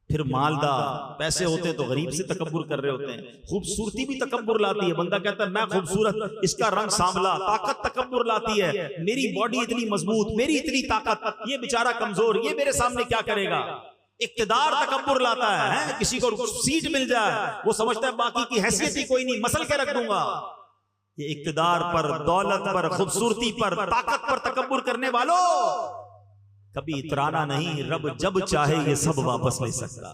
پھر مالدار پیسے ہوتے تو غریب سے تکبر کر رہے ہوتے ہیں. خوبصورتی بھی تکبر لاتی ہے. بندہ کہتا ہے میں خوبصورت، اس کا رنگ سانولا. طاقت تکبر لاتی ہے. میری باڈی اتنی مضبوط، میری اتنی طاقت، یہ بیچارہ کمزور، یہ میرے سامنے کیا کرے گا. اقتدار تکبر لاتا ہے. کسی کو سیٹ مل جائے وہ سمجھتا ہے باقی کی حیثیت ہی کوئی نہیں، مسل کے رکھ دوں گا. یہ اقتدار پر، دولت پر، خوبصورتی پر، طاقت پر تکبر کرنے والوں کبھی اترانا نہیں. رب جب چاہے یہ سب واپس لے سکتا.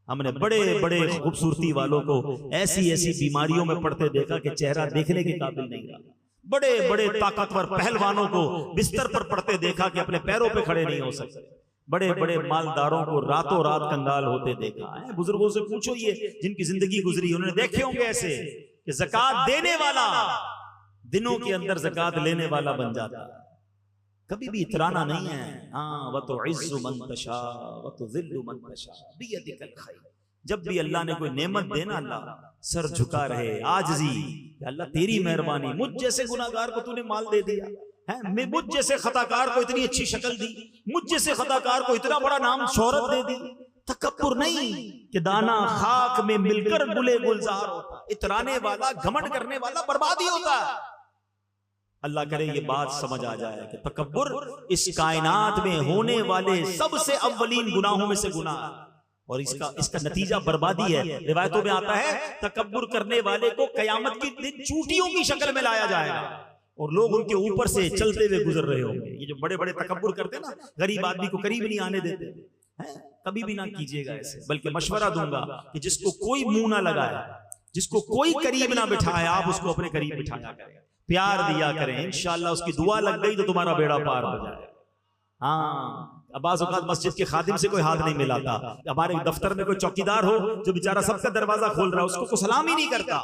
ہم نے بڑے بڑے خوبصورتی والوں کو ایسی ایسی بیماریوں میں پڑتے دیکھا کہ چہرہ دیکھنے کے قابل نہیں رہا. بڑے بڑے طاقتور پہلوانوں کو بستر پر پڑتے دیکھا کہ اپنے پیروں پہ کھڑے نہیں ہو سکتے. بڑے بڑے مالداروں کو راتوں رات کنگال ہوتے دیکھا ہے. بزرگوں سے پوچھو یہ جن کی زندگی گزری انہوں نے دیکھے ہوں گے ایسے کہ زکات دینے والا دنوں کے اندر زکات لینے والا بن جاتا ہے. کبھی بھی اترانا نہیں ہے. ہاں وَتُعِزُّ مَن تَشَاءُ وَتُذِلُّ مَن تَشَاءُ بِيَدِكَ الْخَيْرُ. جب بھی اللہ نے کوئی نعمت دینا اللہ سر جھکا رہے، عاجزی کہ اللہ تیری مہربانی، مجھ جیسے گناہگار کو تو نے مال دے دیا، مجھ جیسے خطاکار کو اتنی اچھی شکل دی، مجھ جیسے خطاکار کو اتنا بڑا نام شہرت دے دی. تکبر نہیں کہ دانا خاک میں مل کر گلے گلزار ہوتا. اترانے والا، گھمنڈ کرنے والا بربادی ہوتا ہے. اللہ کرے یہ بات سمجھ آ جائے کہ تکبر اس کائنات میں ہونے والے سب سے اولین گناہوں میں سے گناہ ہے اور اس کا نتیجہ بربادی ہے. روایتوں میں آتا ہے تکبر کرنے والے کو قیامت کی دن چوٹیوں کی شکل میں لایا جائے گا اور لوگ ان کے اوپر سے چلتے ہوئے گزر رہے ہوں گے. یہ جو بڑے بڑے تکبر کرتے نا، غریب آدمی کو قریب نہیں آنے دیتے، کبھی بھی نہ کیجیے گا ایسے. بلکہ مشورہ دوں گا کہ جس کو کوئی منہ نہ لگائے، جس کو کوئی قریب نہ بٹھائے، آپ اس کو اپنے قریب بٹھایا کریں، پیار دیا کریں. انشاءاللہ اس کی دعا لگ گئی تو تمہارا بیڑا پار ہو جائے. ہاں بعض اوقات مسجد کے خادم سے کوئی ہاتھ نہیں ملاتا. ہمارے دفتر میں کوئی چوکیدار ہو جو بیچارہ سب کا دروازہ کھول رہا ہے، اس کو سلام ہی نہیں کرتا.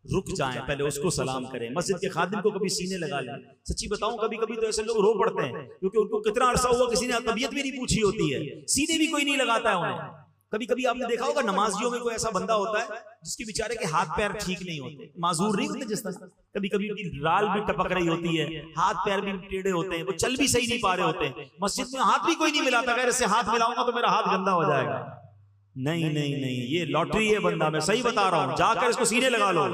رک جائیں، پہلے اس کو سلام کریں. مسجد کے خادم کو کبھی سینے لگا لیں. سچی بتاؤں کبھی کبھی تو ایسے لوگ رو پڑتے ہیں کیونکہ ان کو کتنا عرصہ ہوا کسی نے طبیعت بھی نہیں پوچھی ہوتی ہے، سینے بھی کوئی نہیں لگاتا ہے انہیں. کبھی کبھی آپ نے دیکھا ہوگا نمازیوں میں کوئی ایسا بندہ ہوتا ہے جس کے بیچارے کے ہاتھ پیر ٹھیک نہیں ہوتے، معذور نہیں ہوتے. جس طرح کبھی کبھی ان کی رال بھی ٹپک رہی ہوتی ہے، ہاتھ پیر بھی ٹیڑھے ہوتے ہیں، وہ چل بھی صحیح نہیں پا رہے ہوتے ہیں. مسجد میں ہاتھ بھی کوئی نہیں ملاتا، اگر اس سے ہاتھ ملاؤں گا تو میرا ہاتھ گندا ہو جائے گا. نہیں نہیں نہیں، یہ لاٹری ہے بندہ، میں صحیح بتا رہا ہوں. جا کر اس کو سینے لگا لو،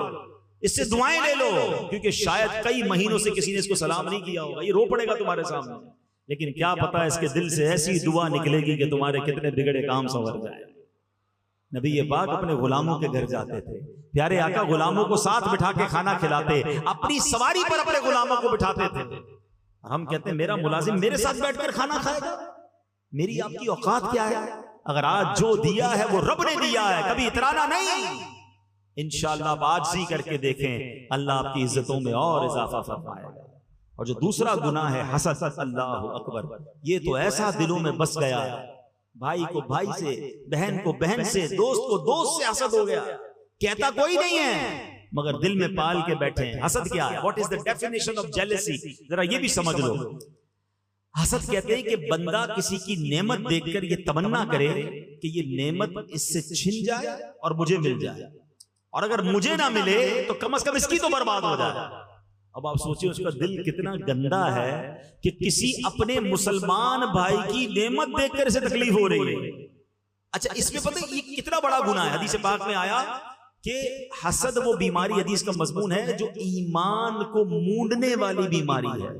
اس سے دعائیں لے لو، کیونکہ شاید کئی مہینوں سے کسی نے اس کو سلام نہیں کیا ہوگا. یہ رو پڑے گا تمہارے سامنے، لیکن کیا پتا اس کے دل سے ایسی دعا نکلے گی کہ تمہارے کتنے بگڑے کام سنور جائے. نبی پاک اپنے غلاموں کے گھر جاتے تھے، پیارے آقا غلاموں کو ساتھ بٹھا کے کھانا کھلاتے، اپنی سواری پر اپنے غلاموں کو بٹھاتے تھے. ہم کہتے ہیں میرا ملازم میرے ساتھ بیٹھ کر کھانا کھائے گا، میری آپ کی اوقات کیا ہے؟ اگر آج جو دیا ہے وہ رب نے دیا ہے، کبھی اترانا نہیں. انشاءاللہ آپ عاجزی کر کے دیکھیں، اللہ آپ کی عزتوں میں اور اضافہ فرمائے گا. اور جو دوسرا گناہ ہے حسد، اللہ اکبر، یہ تو ایسا دلوں میں بس گیا ہے. بھائی کو بھائی سے، بہن کو بہن سے، دوست کو دوست سے حسد ہو گیا. کہتا کوئی نہیں ہے مگر دل میں پال کے بیٹھے ہیں. حسد کیا ہے؟ What is the definition of jealousy؟ ذرا یہ بھی سمجھ لو. حسد کہتے ہیں کہ بندہ کسی کی نعمت دیکھ کر یہ تمنا کرے کہ یہ نعمت اس سے چھن جائے اور مجھے مل جائے. اور اگر مجھے نہ ملے تو کم از کم اس کی تو برباد ہو جائے. اب آپ سوچیں اس کا دل کتنا گندا ہے کہ کسی اپنے مسلمان بھائی کی نعمت دیکھ کر اسے تکلیف ہو رہی ہے. اچھا اس میں پتہ یہ کتنا بڑا گناہ ہے. حدیث پاک میں آیا کہ حسد وہ بیماری، حدیث کا مضمون ہے، جو ایمان کو مونڈنے والی بیماری ہے.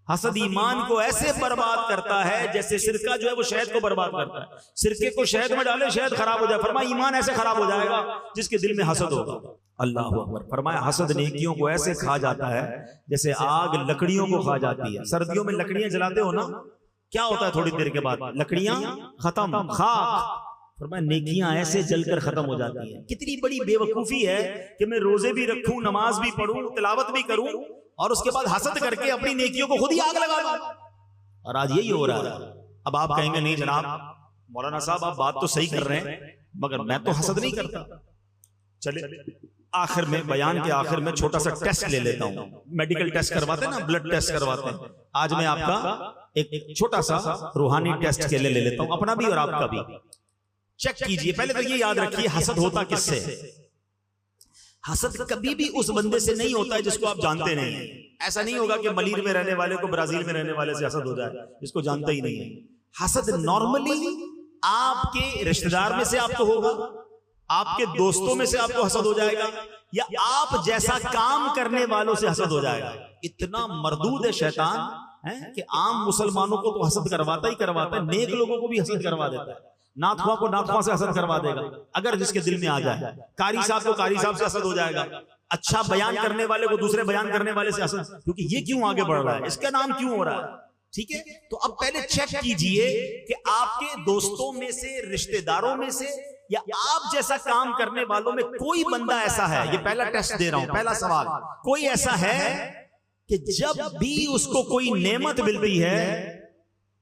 حسد ایمان کو ایسے برباد کرتا ہے جیسے سرکہ جو ہے وہ شہد کو برباد کرتا ہے. سرکے کو شہد میں ڈالے شہد خراب ہو جائے. فرمایا ایمان ایسے خراب ہو جائے گا جس کے دل میں حسد ہوگا. اللہ اکبر. فرمایا حسد نیکیوں کو ایسے کھا جاتا ہے جیسے آگ لکڑیوں کو کھا جاتی ہے. سردیوں میں لکڑیاں جلاتے ہو نا، کیا ہوتا ہے تھوڑی دیر کے بعد لکڑیاں ختم، خاک. فرمایا نیکیاں ایسے جل کر ختم ہو جاتی ہیں. کتنی بڑی بے وقوفی ہے کہ میں روزے بھی رکھوں، نماز بھی پڑھوں، تلاوت بھی کروں، اور اس کے بعد حسد کر کے اپنی نیکیوں کو خود ہی آگ لگا دوں. اور آج یہی ہو رہا ہے. اب آپ کہیں گے نہیں جناب مولانا صاحب آپ بات تو صحیح کر رہے ہیں مگر میں تو حسد نہیں کرتا. چلے آخر میں بیان کے آخر میں چھوٹا سا ٹیسٹ لے لیتا ہوں. میڈیکل ٹیسٹ کرواتے ہیں نا، بلڈ ٹیسٹ کرواتے ہیں. آج میں آپ کا ایک چھوٹا سا روحانی ٹیسٹ کے لے لیتا ہوں، اپنا بھی اور آپ کا بھی. چیک کیجئے. پہلے تو یہ یاد رکھیے حسد ہوتا کس سے؟ حسد کبھی بھی اس بندے سے نہیں ہوتا ہے جس کو آپ جانتے نہیں ہیں. ایسا نہیں ہوگا کہ ملیر میں رہنے والے کو برازیل میں رہنے والے سے حسد ہو جائے جس کو جانتا ہی نہیں ہے. حسد نارملی آپ کے رشتہ دار میں سے آپ کو ہوگا، آپ کے دوستوں میں سے آپ کو حسد ہو جائے گا، یا آپ جیسا کام کرنے والوں سے حسد ہو جائے گا. اتنا مردود ہے شیطان کہ عام مسلمانوں کو تو حسد کرواتا ہی کرواتا ہے، نیک لوگوں کو بھی حسد کروا دیتا ہے. ناتخواں کو ناتخواں سے حسد کروا دے گا اگر جس کے دل میں آ جائے. قاری صاحب کو قاری صاحب سے حسد ہو جائے گا. اچھا بیان کرنے والے کو دوسرے بیان کرنے والے سے حسد، کیونکہ یہ کیوں آگے بڑھ رہا ہے، اس کا نام کیوں ہو رہا ہے. ٹھیک ہے، تو اب پہلے چیک کیجئے کہ آپ کے دوستوں میں سے، رشتہ داروں میں سے، یا آپ جیسا کام کرنے والوں میں کوئی بندہ ایسا ہے. یہ پہلا ٹیسٹ دے رہا ہوں، پہلا سوال. کوئی ایسا ہے کہ جب بھی اس کو کوئی نعمت ملتی ہے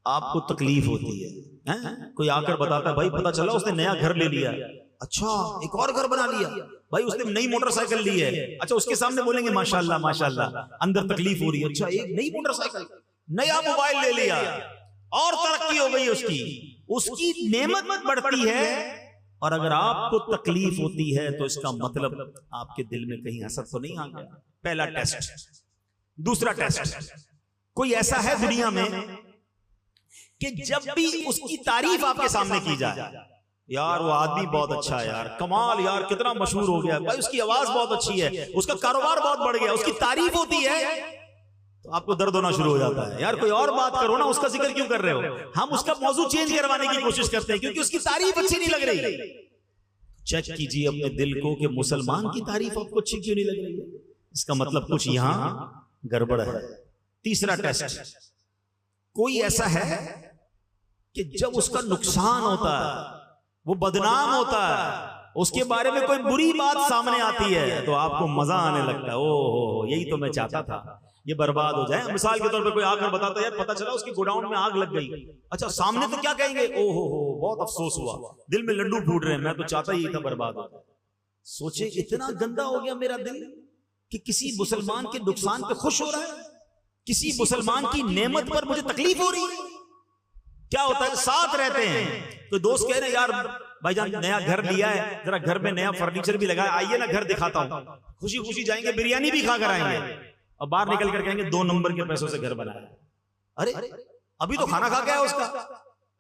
آپ کو تکلیف ہوتی ہے؟ کوئی آ کر بتاتا ہے بھائی پتہ چلا اس نے نیا گھر لے لیا، اچھا ایک اور گھر بنا لیا، بھائی اس نے نئی موٹر سائیکل لی ہے. اچھا اس کے سامنے بولیں گے ماشاءاللہ ماشاءاللہ، اندر تکلیف ہو رہی ہے. اچھا ایک نئی موٹر سائیکل، نیا موبائل لے لیا، اور ترقی ہو گئی اس کی نعمت بڑھتی ہے. اور اگر آپ کو تکلیف ہوتی ہے تو اس کا مطلب آپ کے دل میں کہیں حسد تو نہیں آ گیا. پہلا ٹیسٹ. دوسرا ٹیسٹ. کوئی ایسا ہے دنیا میں کہ جب بھی اس کی تعریف آپ کے سامنے کی جائے، یار وہ آدمی بہت اچھا ہے، یار کمال، یار کتنا مشہور ہو گیا، بھائی اس کی آواز بہت اچھی ہے، اس کا کاروبار بہت بڑھ گیا، اس کی تعریف ہوتی ہے تو آپ کو درد ہونا شروع ہو جاتا ہے. یار کوئی اور بات کرو نا، اس کا ذکر کیوں کر رہے ہو؟ ہم اس کا موضوع چینج کروانے کی کوشش کرتے ہیں کیونکہ اس کی تعریف اچھی نہیں لگ رہی. چیک کیجئے اپنے دل کو کہ مسلمان کی تعریف آپ کو اچھی کیوں نہیں لگ رہی ہے. اس کا مطلب کچھ یہاں گڑبڑ ہے. تیسرا ٹیسٹ. کوئی ایسا ہے کہ جب اس کا نقصان ہوتا ہے، وہ بدنام ہوتا ہے، اس کے بارے میں کوئی بری بات سامنے آتی ہے تو آپ کو مزہ آنے لگتا ہے، اوہ یہی تو میں چاہتا تھا، یہ برباد ہو جائے. مثال کے طور پہ کوئی آ کر بتاتا ہے یار پتہ چلا اس کی گوڈاؤن میں آگ لگ گئی، اچھا سامنے تو کیا کہیں گے، اوہ ہو بہت افسوس ہوا، دل میں لڈو پھوٹ رہے ہیں، میں تو چاہتا ہی تھا برباد ہو جائے. سوچے اتنا گندا ہو گیا میرا دل کہ کسی مسلمان کے نقصان پہ خوش ہو رہا ہے، کسی مسلمان کی نعمت پر مجھے تکلیف ہو رہی ہے. کیا ہوتا ہے ساتھ رہتے ہیں تو دوست کہہ رہے ہیں یار بھائی جان نیا گھر لیا ہے، ذرا گھر میں نیا فرنیچر بھی لگا ہے، آئیے نا گھر دکھاتا ہوں. خوشی خوشی جائیں گے، بریانی بھی کھا کر آئیں گے، اور باہر نکل کر کہیں گے 2 نمبر کے پیسوں سے گھر بنایا. ارے ابھی تو کھانا کھا کے آیا اس کا.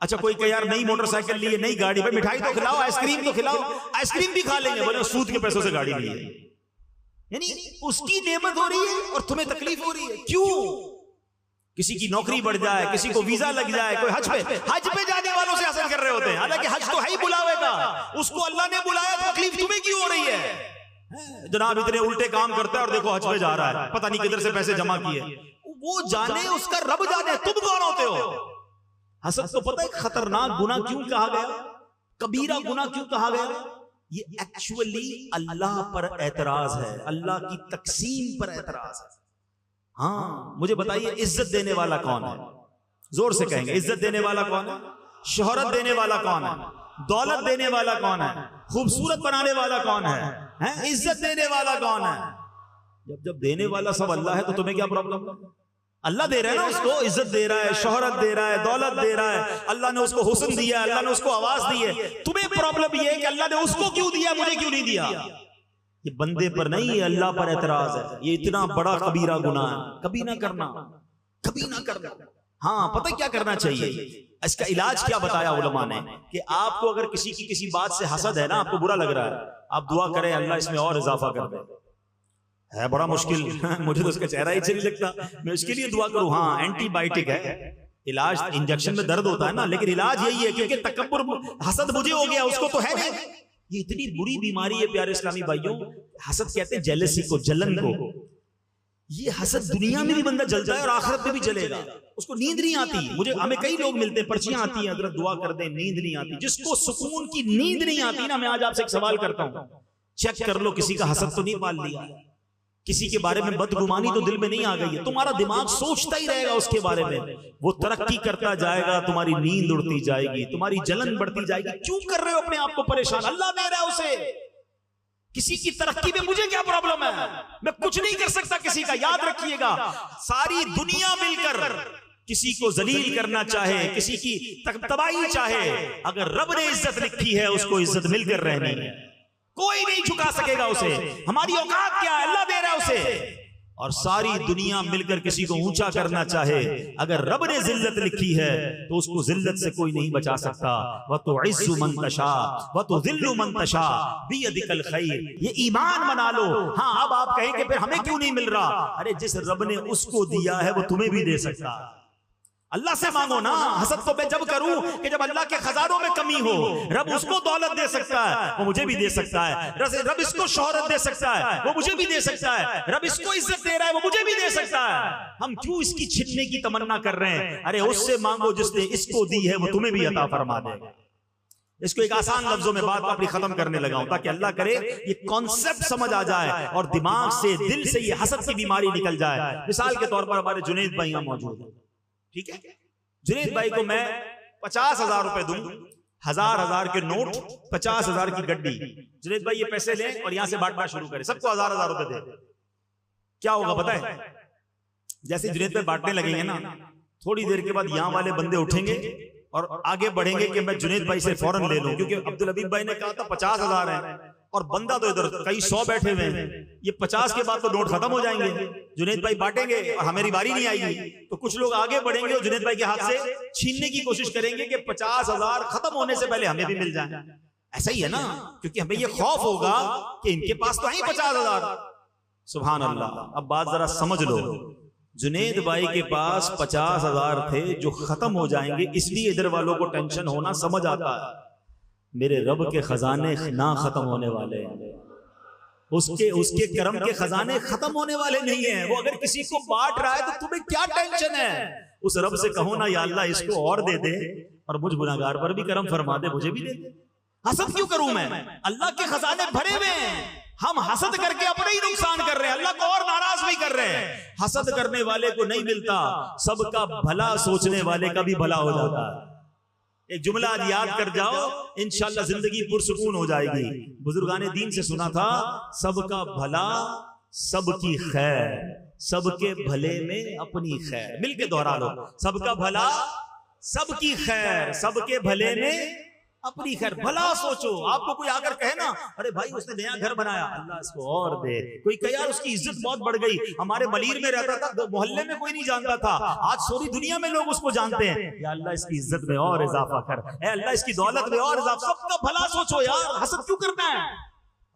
اچھا کوئی کہ یار نئی موٹر سائیکل لی ہے، نئی گاڑی، پہ مٹھائی تو کھلاؤ، آئس کریم تو کھلاؤ، آئس کریم بھی کھا لیں گے، بولے سود کے پیسوں سے گاڑی لی ہے. یعنی اس کی نعمت ہو رہی ہے اور تمہیں تکلیف ہو رہی ہے. کیوں؟ کسی کی نوکری بڑھ جائے، کسی کو ویزا لگ جائے، کوئی حج پہ جانے والوں سے حسد کر رہے ہوتے ہیں، حالانکہ حج تو ہے ہی بلاوے کا، اس کو اللہ نے بلایا، تکلیف تمہیں کیوں ہو رہی ہے؟ جناب اتنے الٹے کام کرتا ہے اور دیکھو حج پہ جا رہا ہے، پتہ نہیں کدھر سے پیسے جمع کیے. وہ جانے، اس کا رب جانے، تم کون ہوتے ہو؟ حسد تو پتہ ہے خطرناک گناہ کیوں کہا گیا، کبیرہ گناہ کیوں کہا گیا؟ یہ ایکچولی اللہ پر اعتراض ہے، اللہ کی تقسیم پر اعتراض ہے. ہاں مجھے بتائیے عزت دینے والا کون ہے؟ زور سے کہیں گے عزت دینے والا کون ہے؟ شہرت دینے والا کون ہے؟ دولت دینے والا کون ہے؟ خوبصورت بنانے والا کون ہے؟ عزت دینے والا کون ہے؟ جب دینے والا سب اللہ ہے تو تمہیں کیا پرابلم ہے؟ اللہ دے رہا ہے نا اس کو، عزت دے رہا ہے، شہرت دے رہا ہے، دولت دے رہا ہے، اللہ نے اس کو حسن دیا ہے، اللہ نے اس کو آواز دی ہے. تمہیں پرابلم یہ ہے کہ اللہ نے اس کو کیوں دیا، مجھے کیوں نہیں دیا؟ یہ بندے پر نہیں، یہ اللہ پر اعتراض ہے. یہ اتنا بڑا کبیرہ گناہ ہے، کبھی نہ کرنا، کبھی نہ کرنا. ہاں پتہ کیا کرنا چاہیے؟ اس کا علاج کیا بتایا علماء نے کہ آپ کو اگر کسی کی کسی بات سے حسد ہے نا، آپ کو برا لگ رہا ہے، آپ دعا کریں اللہ اس میں اور اضافہ کر دے. ہے بڑا مشکل، مجھے تو اس کا چہرہ ہی نہیں لگتا، میں اس کے لیے دعا کروں. ہاں اینٹی بائیوٹک ہے، علاج انجیکشن میں درد ہوتا ہے نا، لیکن علاج یہی ہے کیونکہ تکبر حسد مجھے ہو گیا، اس کو تو ہے نہیں. یہ اتنی بری بیماری ہے پیارے اسلامی بھائیوں. حسد کہتے ہیں جیلسی کو، جلن کو. یہ حسد دنیا میں بھی بندہ جلتا ہے اور آخرت میں بھی جلے گا. اس کو نیند نہیں آتی. ہمیں کئی لوگ ملتے ہیں، پرچیاں آتی ہیں حضرت دعا کر دیں، نیند نہیں آتی. جس کو سکون کی نیند نہیں آتی نا، میں آج آپ سے ایک سوال کرتا ہوں، چیک کر لو کسی کا حسد تو نہیں پال لیا، کسی کے بارے میں بدگمانی تو دل میں نہیں آ گئی ہے. تمہارا دماغ سوچتا ہی رہے گا اس کے بارے میں، وہ ترقی کرتا جائے گا، تمہاری نیند اڑتی جائے گی، تمہاری جلن بڑھتی جائے گی. کیوں کر رہے ہو اپنے آپ کو پریشان؟ اللہ دے رہا ہے اسے. کسی کی ترقی میں مجھے کیا پرابلم ہے؟ میں کچھ نہیں کر سکتا کسی کا. یاد رکھیے گا، ساری دنیا مل کر کسی کو ذلیل کرنا چاہے، کسی کی تباہی چاہے، اگر رب نے عزت لکھی ہے اس کو عزت مل کر رہنی ہے. کوئی نہیں جھکا سکے گا اسے. ہماری اوقات کیا ہے؟ اللہ دے رہا ہے اسے. اور ساری دنیا مل کر کسی کو اونچا کرنا چاہے، اگر رب نے ذلت لکھی ہے تو اس کو ذلت سے کوئی نہیں بچا سکتا. وَتُعِزُّ مَن تَشَاءُ وَتُذِلُّ مَن تَشَاءُ بِيَدِكَ الْخَيْرُ. یہ ایمان بنا لو. ہاں اب آپ کہیں کہ پھر ہمیں کیوں نہیں مل رہا؟ ارے جس رب نے اس کو دیا ہے وہ تمہیں بھی دے سکتا. اللہ سے مانگو نا. حسد تو میں جب کروں کہ جب اللہ کے خزانوں میں کمی ہو. رب اس کو دولت دے سکتا ہے، وہ مجھے بھی دے سکتا ہے. رب اس کو شہرت دے سکتا ہے، وہ مجھے بھی دے سکتا ہے. رب اس کو عزت دے رہا ہے، وہ مجھے بھی دے سکتا ہے. ہم کیوں اس کی چھننے کی تمنا کر رہے ہیں؟ ارے اس سے مانگو جس نے اس کو دی ہے، وہ تمہیں بھی عطا فرما دے گا. اس کو ایک آسان لفظوں میں بات اپنی ختم کرنے لگا ہوں تاکہ اللہ کرے یہ کانسیپٹ سمجھ آ جائے اور دماغ سے، دل سے یہ حسد کی بیماری نکل جائے. مثال کے طور پر ہمارے جنید بھائی یہاں موجود ہیں، ٹھیک ہے؟ جنید بھائی کو میں 50,000 روپے دوں، 1,000 کے نوٹ، 50,000 کی گڈی. جنید بھائی یہ پیسے لیں اور یہاں سے بانٹنا شروع کریں، سب کو 1,000 روپے دیں. کیا ہوگا پتہ ہے؟ جیسے جنید بھائی بانٹنے لگیں گے نا، تھوڑی دیر کے بعد یہاں والے بندے اٹھیں گے اور آگے بڑھیں گے کہ میں جنید بھائی سے فوراً لے لوں، کیونکہ عبدالحبیب بھائی نے کہا تھا 50,000 ہیں اور بندہ تو ادھر کئی 100 بیٹھے ہوئے ہیں. یہ 50 کے بعد تو نوٹ ختم ہو جائیں گے. جنید بھائی بانٹیں گے اور ہماری باری نہیں آئے گی تو کچھ لوگ آگے بڑھیں گے اور جنید بھائی کے ہاتھ سے چھیننے کی کوشش کریں گے کہ 50,000 ختم ہونے سے پہلے ہمیں بھی مل جائیں. ایسا ہی ہے نا، کیونکہ ہمیں یہ خوف ہوگا کہ ان کے پاس تو ہیں 50,000. سبحان اللہ. اب بات ذرا سمجھ لو، جنید بھائی کے پاس 50,000 تھے جو ختم ہو جائیں گے، اس لیے ادھر والوں کو ٹینشن ہونا سمجھ آتا ہے. میرے رب کے خزانے نہ ختم ہونے والے ہیں، اس کے کرم کے خزانے ختم ہونے والے نہیں ہیں. وہ اگر کسی کو بانٹ رہا ہے تو تمہیں کیا ٹینشن ہے؟ اس رب سے کہو نا یا اللہ اس کو اور دے دے اور مجھ گناہگار پر بھی کرم فرما دے، مجھے بھی دے دے. حسد کیوں کروں میں؟ اللہ کے خزانے بھرے ہوئے ہیں. ہم حسد کر کے اپنے ہی نقصان کر رہے ہیں، اللہ کو اور ناراض بھی کر رہے ہیں. حسد کرنے والے کو نہیں ملتا، سب کا بھلا سوچنے والے کا بھی بھلا ہو جاتا ہے. ایک جملہ آج یاد کر جاؤ، انشاءاللہ زندگی پرسکون ہو جائے گی. بزرگان دین سے سنا تھا، سب کا بھلا سب کی خیر، سب کے بھلے میں اپنی خیر. مل کے دوہرا لو، سب کا بھلا سب کی خیر، سب کے بھلے میں اپنی خیر. بھلا سوچو. آپ کو کوئی آ کر کہے نا ارے بھائی اس نے نیا گھر بنایا، اللہ اس کو اور دے. کوئی کہے یار اس کی عزت بہت بڑھ گئی، ہمارے ملیر میں رہتا تھا، محلے میں کوئی نہیں جانتا تھا، آج سوری دنیا میں لوگ اس کو جانتے ہیں. یا اللہ اس کی عزت میں اور اضافہ کر، اے اللہ اس کی دولت میں اور اضافہ. سب کا بھلا سوچو یار، حسد کیوں کرنا ہے؟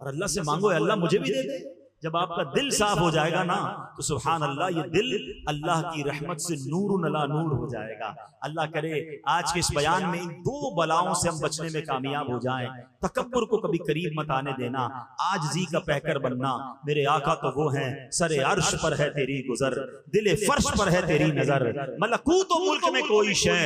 اور اللہ سے مانگو اے اللہ مجھے بھی دے دے. جب آپ کا دل صاف ہو جائے گا نا تو سبحان اللہ یہ دل اللہ کی رحمت سے نور علی نور ہو جائے گا. اللہ کرے آج کے اس بیان میں ان 2 بلاؤں سے ہم بچنے میں کامیاب ہو جائیں. تکبر کو کبھی قریب مت آنے دینا، عاجزی کا پیکر بننا. میرے آقا تو وہ ہیں، سر عرش پر ہے تیری گزر، دل فرش پر ہے تیری نظر، ملکوت و ملک میں کوئی شے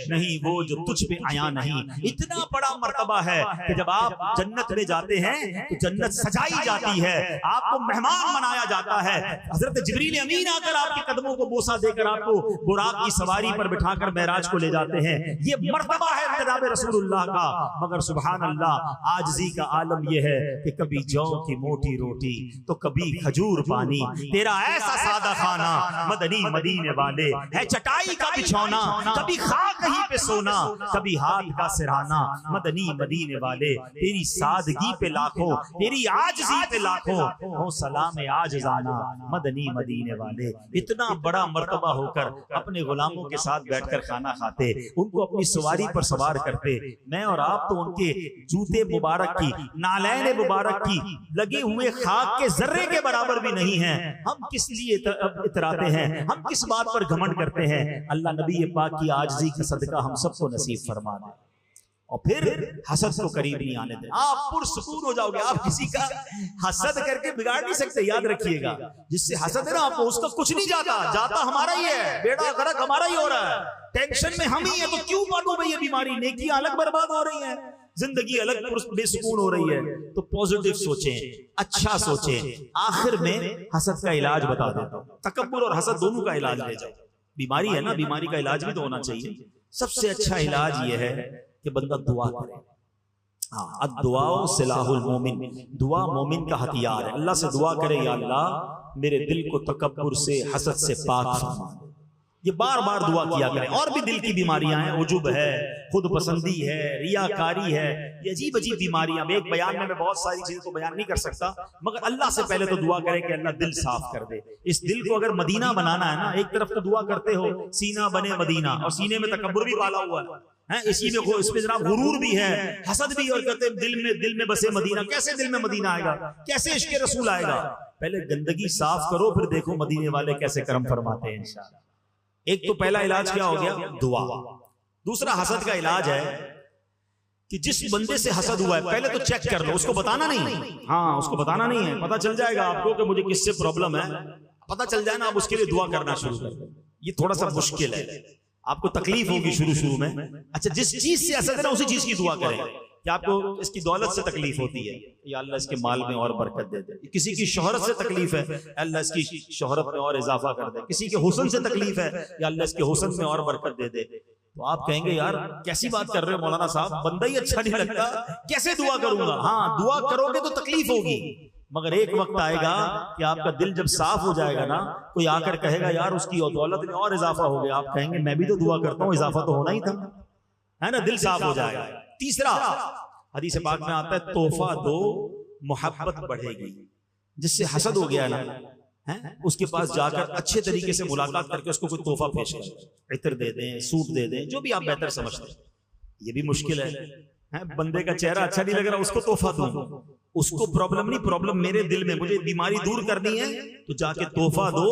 نہیں وہ جو تجھ پہ عیاں نہیں. اتنا بڑا مرتبہ ہے کہ جب آپ جنت میں جاتے ہیں تو جنت سجائی جاتی ہے، آپ کو مہمان بنایا جاتا ہے. حضرت جبریل امین آ کر آپ کے قدموں کو بوسہ دے کر آپ کو براق کی سواری پر بٹھا کر معراج کو لے جاتے ہیں. یہ مرتبہ ہے جناب رسول اللہ کا. مگر سبحان اللہ عاجزی کا عالم یہ ہے کہ کبھی جو کی موٹی روٹی تو کبھی کھجور پانی. تیرا ایسا سادہ کھانا مدنی مدینے والے ہے چٹائی کا بچھونا, کبھی خاک کہیں پہ سونا کبھی ہاتھ کا سرہانا. مدنی مدینے والے تیری سادگی پہ لاکھوں, تیری عاجزی پہ لاکھوں ہو سلام عاجزانہ. مدنی مدینے والے اتنا بڑا مرتبہ ہو کر اپنے غلاموں کے ساتھ بیٹھ کر کھانا کھاتے, ان کو اپنی سواری پر سوار کرتے. میں اور آپ تو ان کے جوتے مبارک کی, نالین مبارک کی لگے ہوئے خاک کے ذرے کے برابر بھی نہیں ہیں. ہم کس لیے اتراتے ہیں, ہم کس بات پر گھمنڈ کرتے ہیں؟ اللہ نبی پاک کی عاجزی کا صدقہ ہم سب کو نصیب فرما دے. اور پھر حسد کو قریب نہیں آنے دیں. آپ پرسکون ہو جاؤ گے. آپ کسی کا حسد کر کے بگاڑ نہیں سکتے. یاد رکھیے گا جس سے حسد ہے نا آپ کو, اس کا کچھ نہیں جاتا, جاتا ہمارا ہی ہے. بیڑا غرق ہمارا ہی ہو رہا ہے. ٹینشن میں ہم ہی ہیں, تو کیوں بانٹوں میں یہ بیماری؟ نیکیاں الگ برباد ہو رہی ہیں, زندگی الگ بے سکون ہو رہی ہے. تو پوزیٹو سوچیں, اچھا سوچیں. آخر میں حسد کا علاج بتا دیتا ہوں. تکبر اور حسد دونوں کا علاج لے جاؤ. بیماری ہے نا, بیماری کا علاج بھی تو ہونا چاہیے. سب سے اچھا علاج یہ ہے کہ بندہ دعا کرے. الدعاء سلاح المومن, دعا مومن کا ہتھیار ہے. اللہ سے دعا کرے, یا اللہ میرے دل کو تکبر سے, حسد سے پاک فرما. یہ بار بار دعا کیا کریں. اور بھی دل کی بیماریاں ہیں, عجب ہے, خود پسندی ہے, ریاکاری ہے, یہ عجیب عجیب بیماریاں. ایک بیان میں بہت ساری چیزوں کو بیان نہیں کر سکتا, مگر اللہ سے پہلے تو دعا کرے کہ اللہ دل صاف کر دے. اس دل کو اگر مدینہ بنانا ہے نا, ایک طرف تو دعا کرتے ہو سینہ بنے مدینہ, اور سینے میں تکبر بھی پالا ہوا ہے, اسی میں اس میں جناب غرور بھی ہے, حسد بھی, اور کہتے ہیں دل میں بسے مدینہ. کیسے دل میں مدینہ آئے گا؟ کیسے عشق رسول آئے گا؟ پہلے گندگی صاف کرو, پھر دیکھو مدینے والے کیسے کرم فرماتے ہیں انشاءاللہ. ایک تو پہلا علاج کیا ہو گیا؟ دعا. دوسرا حسد کا علاج ہے کہ جس بندے سے حسد ہوا ہے پہلے تو چیک کر لو. اس کو بتانا نہیں, ہاں اس کو بتانا نہیں ہے. پتہ چل جائے گا آپ کو کہ مجھے کس سے پرابلم ہے, پتہ چل جائے نا, آپ اس کے لیے دعا کرنا شروع کر دیں. یہ تھوڑا سا مشکل ہے, آپ کو تکلیف ہوگی شروع میں. اچھا, جس چیز سے حسد ہے نا اسی چیز کی دعا کریں. کہ آپ کو اس کی دولت سے تکلیف ہوتی ہے, یا اللہ اس کے مال میں اور برکت دے دے. کسی کی شہرت سے تکلیف ہے, اللہ اس کی شہرت میں اور اضافہ کر دے. کسی کے حسن سے تکلیف ہے, یا اللہ اس کے حسن میں اور برکت دے دے. تو آپ کہیں گے یار کیسی بات کر رہے ہو مولانا صاحب, بندہ ہی اچھا نہیں لگتا, کیسے دعا کروں گا؟ ہاں دعا کرو گے تو تکلیف ہوگی, مگر ایک وقت آئے گا کہ آپ کا دل جب صاف ہو جائے گا نا, کوئی آ کر کہے گا یار اس کی دولت میں اور اضافہ ہو گیا. آپ کہیں گے میں بھی تو دعا کرتا ہوں, اضافہ تو ہونا ہی تھا, ہے نا, دل صاف ہو جائے گا. تیسرا حدیث پاک میں آتا ہے تحفہ دو محبت بڑھے گی. جس سے حسد ہو گیا نا, اس کے پاس جا کر اچھے طریقے سے ملاقات کر کے اس کو کوئی تحفہ پیش کریں, عطر دے دیں, سوٹ دے دیں, جو بھی آپ بہتر سمجھتے ہیں. یہ بھی مشکل ہے, بندے کا چہرہ اچھا نہیں لگ رہا, اس کو تحفہ دوں. اس کو پرابلم نہیں, پرابلم میرے دل میں, مجھے بیماری دور کرنی ہے تو جا کے تحفہ دو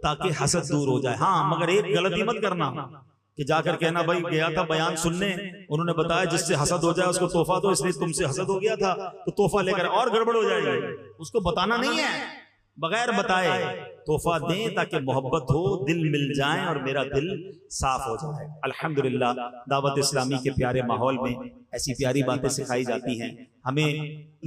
تاکہ حسد دور ہو جائے. ہاں مگر ایک غلطی مت کرنا کہ جا کر کہنا بھائی گیا تھا بیان سننے, انہوں نے بتایا جس سے حسد ہو جائے اس کو تحفہ دو, اس لیے تم سے حسد ہو گیا تھا تو تحفہ لے کر اور گڑبڑ ہو جائے گی. اس کو بتانا نہیں ہے, بغیر بتائے تحفہ دیں تاکہ محبت ہو, دل مل جائیں اور میرا دل صاف ہو جائے. الحمدللہ دعوت اسلامی کے پیارے ماحول میں ایسی پیاری باتیں سکھائی جاتی ہیں. ہمیں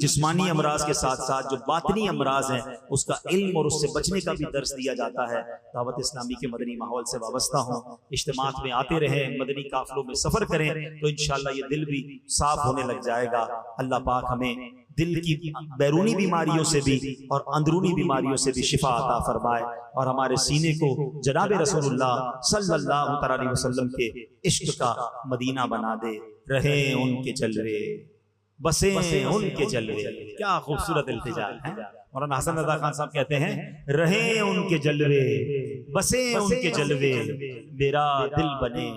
جسمانی امراض کے ساتھ ساتھ جو باطنی امراض ہیں اس کا علم اور اس سے بچنے کا بھی درس دیا جاتا ہے. دعوت اسلامی کے مدنی ماحول سے وابستہ ہوں, اجتماعات میں آتے رہیں, مدنی قافلوں میں سفر کریں تو انشاءاللہ یہ دل بھی صاف ہونے لگ جائے گا. اللہ پاک ہمیں دل کی بیرونی بیماریوں سے بھی اور اندرونی بیماریوں سے بھی شفا عطا فرمائے, اور ہمارے سینے کو جناب رسول اللہ صلی اللہ علیہ وسلم کے عشق کا مدینہ بنا دے. رہیں ان کے جلوے, بسیں ان کے جلوے. کیا خوبصورت التجا ہے. مولانا حسن رضا خان صاحب کہتے ہیں رہیں ان کے جلوے, بسیں ان کے جلوے, میرا دل بنے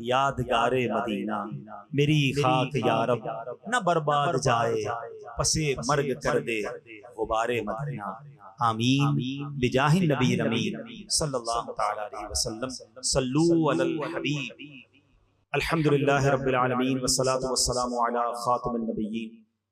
یادگار مدینہ, میری خاک یا رب نہ برباد جائے, پسے مرگ کر دے غبار مدینہ. آمین بجاہ النبی الامین صلی اللہ تعالی علیہ وسلم. صلو علی الحبیب. الحمدللہ رب العالمین والصلاة والسلام علی خاتم النبیین.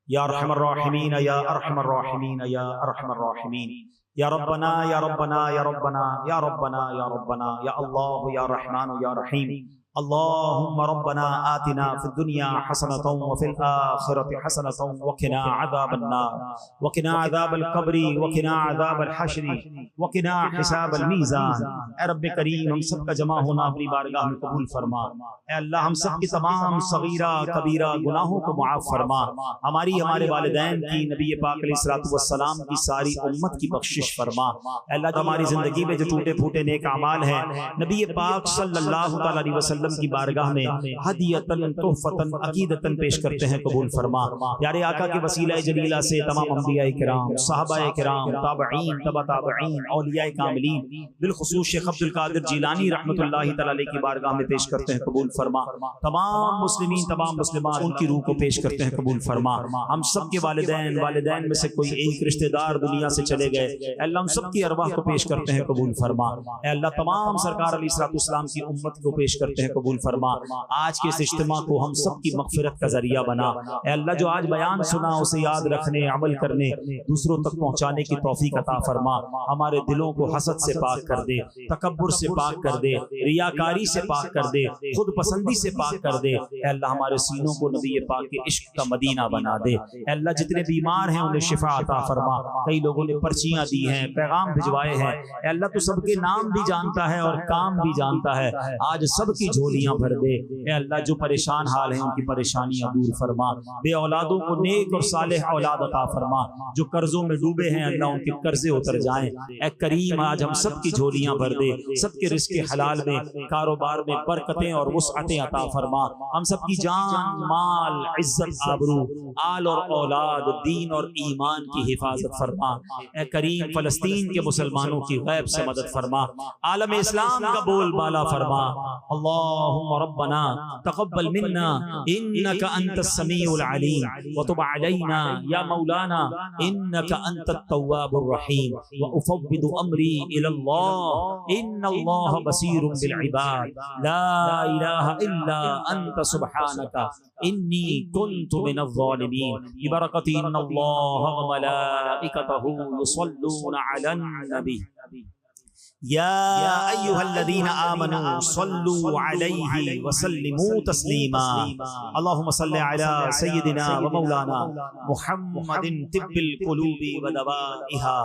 یا ارحم الراحمین یا ارحم الراحمین یا ارحم الراحمین. یا ربنا یا ربنا یا ربنا یا ربنا یا ربنا یا اللہ یا رحمان یا رحیم اللهم ربنا آتنا في الدنيا حسنة وفي الآخرة حسنة وقنا عذاب النار وقنا عذاب القبر وقنا عذاب الحشر وقنا حساب الميزان۔ اے رب کریم ہم سب کا جمع ہونا اپنی بارگاہ میں قبول فرما۔ اے اللہ ہم سب کی تمام صغیرہ کبیرہ گناہوں کو معاف فرما۔ ہماری ہمارے والدین کی، نبی پاک علیہ الصلوۃ والسلام کی، ساری امت کی بخشش فرما۔ اے اللہ ہماری زندگی میں جو ٹوٹے پھوٹے نیک اعمال ہیں نبی پاک صلی اللہ تعالی علیہ وسلم کی بارگاہ میں ہدیۃً تحفۃً عقیدۃً پیش کرتے ہیں، قبول فرما۔ پیارے آقا کے وسیلہ جلیلہ سے تمام انبیاء کرام، صحابہ کرام، تابعین، تبع تابعین، اولیاء کاملین، بالخصوص شیخ عبد القادر جیلانی رحمۃ اللہ تعالی علیہ کی بارگاہ میں پیش کرتے ہیں، قبول فرما۔ تمام مسلمین، تمام مسلمات ان کی روح کو پیش کرتے ہیں، قبول فرما۔ ہم سب کے والدین میں سے کوئی ایک رشتہ دار دنیا سے چلے گئے، اے اللہ ہم سب کی ارواح کو پیش کرتے ہیں، قبول فرما۔ اے اللہ تمام سرکار علیہ الصلوۃ والسلام کی امت کو پیش کرتے ہیں، قبول فرما۔ آج کے اس اجتماع کو ہم سب کی مغفرت کا ذریعہ بنا۔ اے اللہ جو آج بیان سنا اسے یاد رکھنے، عمل کرنے، دوسروں تک پہنچانے کی توفیق عطا فرما۔ ہمارے دلوں کو حسد سے پاک کر دے، تکبر سے پاک کر دے، ریاکاری سے پاک کر دے، خود پسندی سے پاک کر دے۔ اے اللہ ہمارے سینوں کو نبی پاک کے عشق کا مدینہ بنا دے۔ اے اللہ جتنے بیمار ہیں انہیں شفا عطا فرما۔ کئی لوگوں نے پرچیاں دی ہیں، پیغام بھجوائے ہیں، اے اللہ تو سب کے نام بھی جانتا ہے اور کام بھی جانتا ہے، آج سب کی جھولیاں بھر دے۔ اے اللہ جو پریشان حال ہیں ان کی پریشانیاں دور فرما۔ بے اولادوں کو نیک اور صالح اولاد عطا فرما۔ جو قرضوں میں ڈوبے ہیں اللہ ان کے قرضے اتر جائیں۔ اے کریم آج ہم سب کی جھولیاں بھر دے، سب کے رزق حلال میں، کاروبار میں برکتیں اور وسعتیں عطا فرما۔ ہم سب کی جان، مال، عزت، آبرو، آل اور اولاد، دین اور ایمان کی حفاظت فرما۔ اے کریم فلسطین کے مسلمانوں کی غیب سے مدد فرما۔ عالم اسلام کا بول بالا فرما۔ اللہم ربنا تقبل منا انك انت السميع العليم وتب علينا يا مولانا انك انت التواب الرحيم وافوض امري الى الله ان الله بصير بالعباد لا اله الا انت سبحانك اني كنت من الظالمين ببركة ان الله وملائكته يصلون على النبي يا أيها الذين آمنوا صلوا عليه وسلموا تسليما اللهم صل على سيدنا ومولانا محمد طب القلوب ودوائها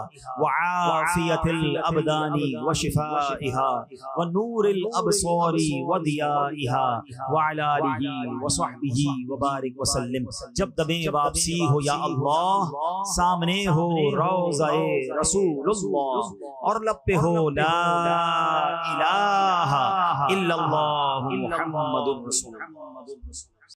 وعافية الأبدان وشفائها ونور الأبصار وضيائها وعلى آله وصحبه وبارك وسلم۔ جب دمیں واپسی ہو یا اللہ، سامنے ہو روضہ رسول اللہ اور لب پہ ہو لا الہ الا اللہ محمد رسول اللہ۔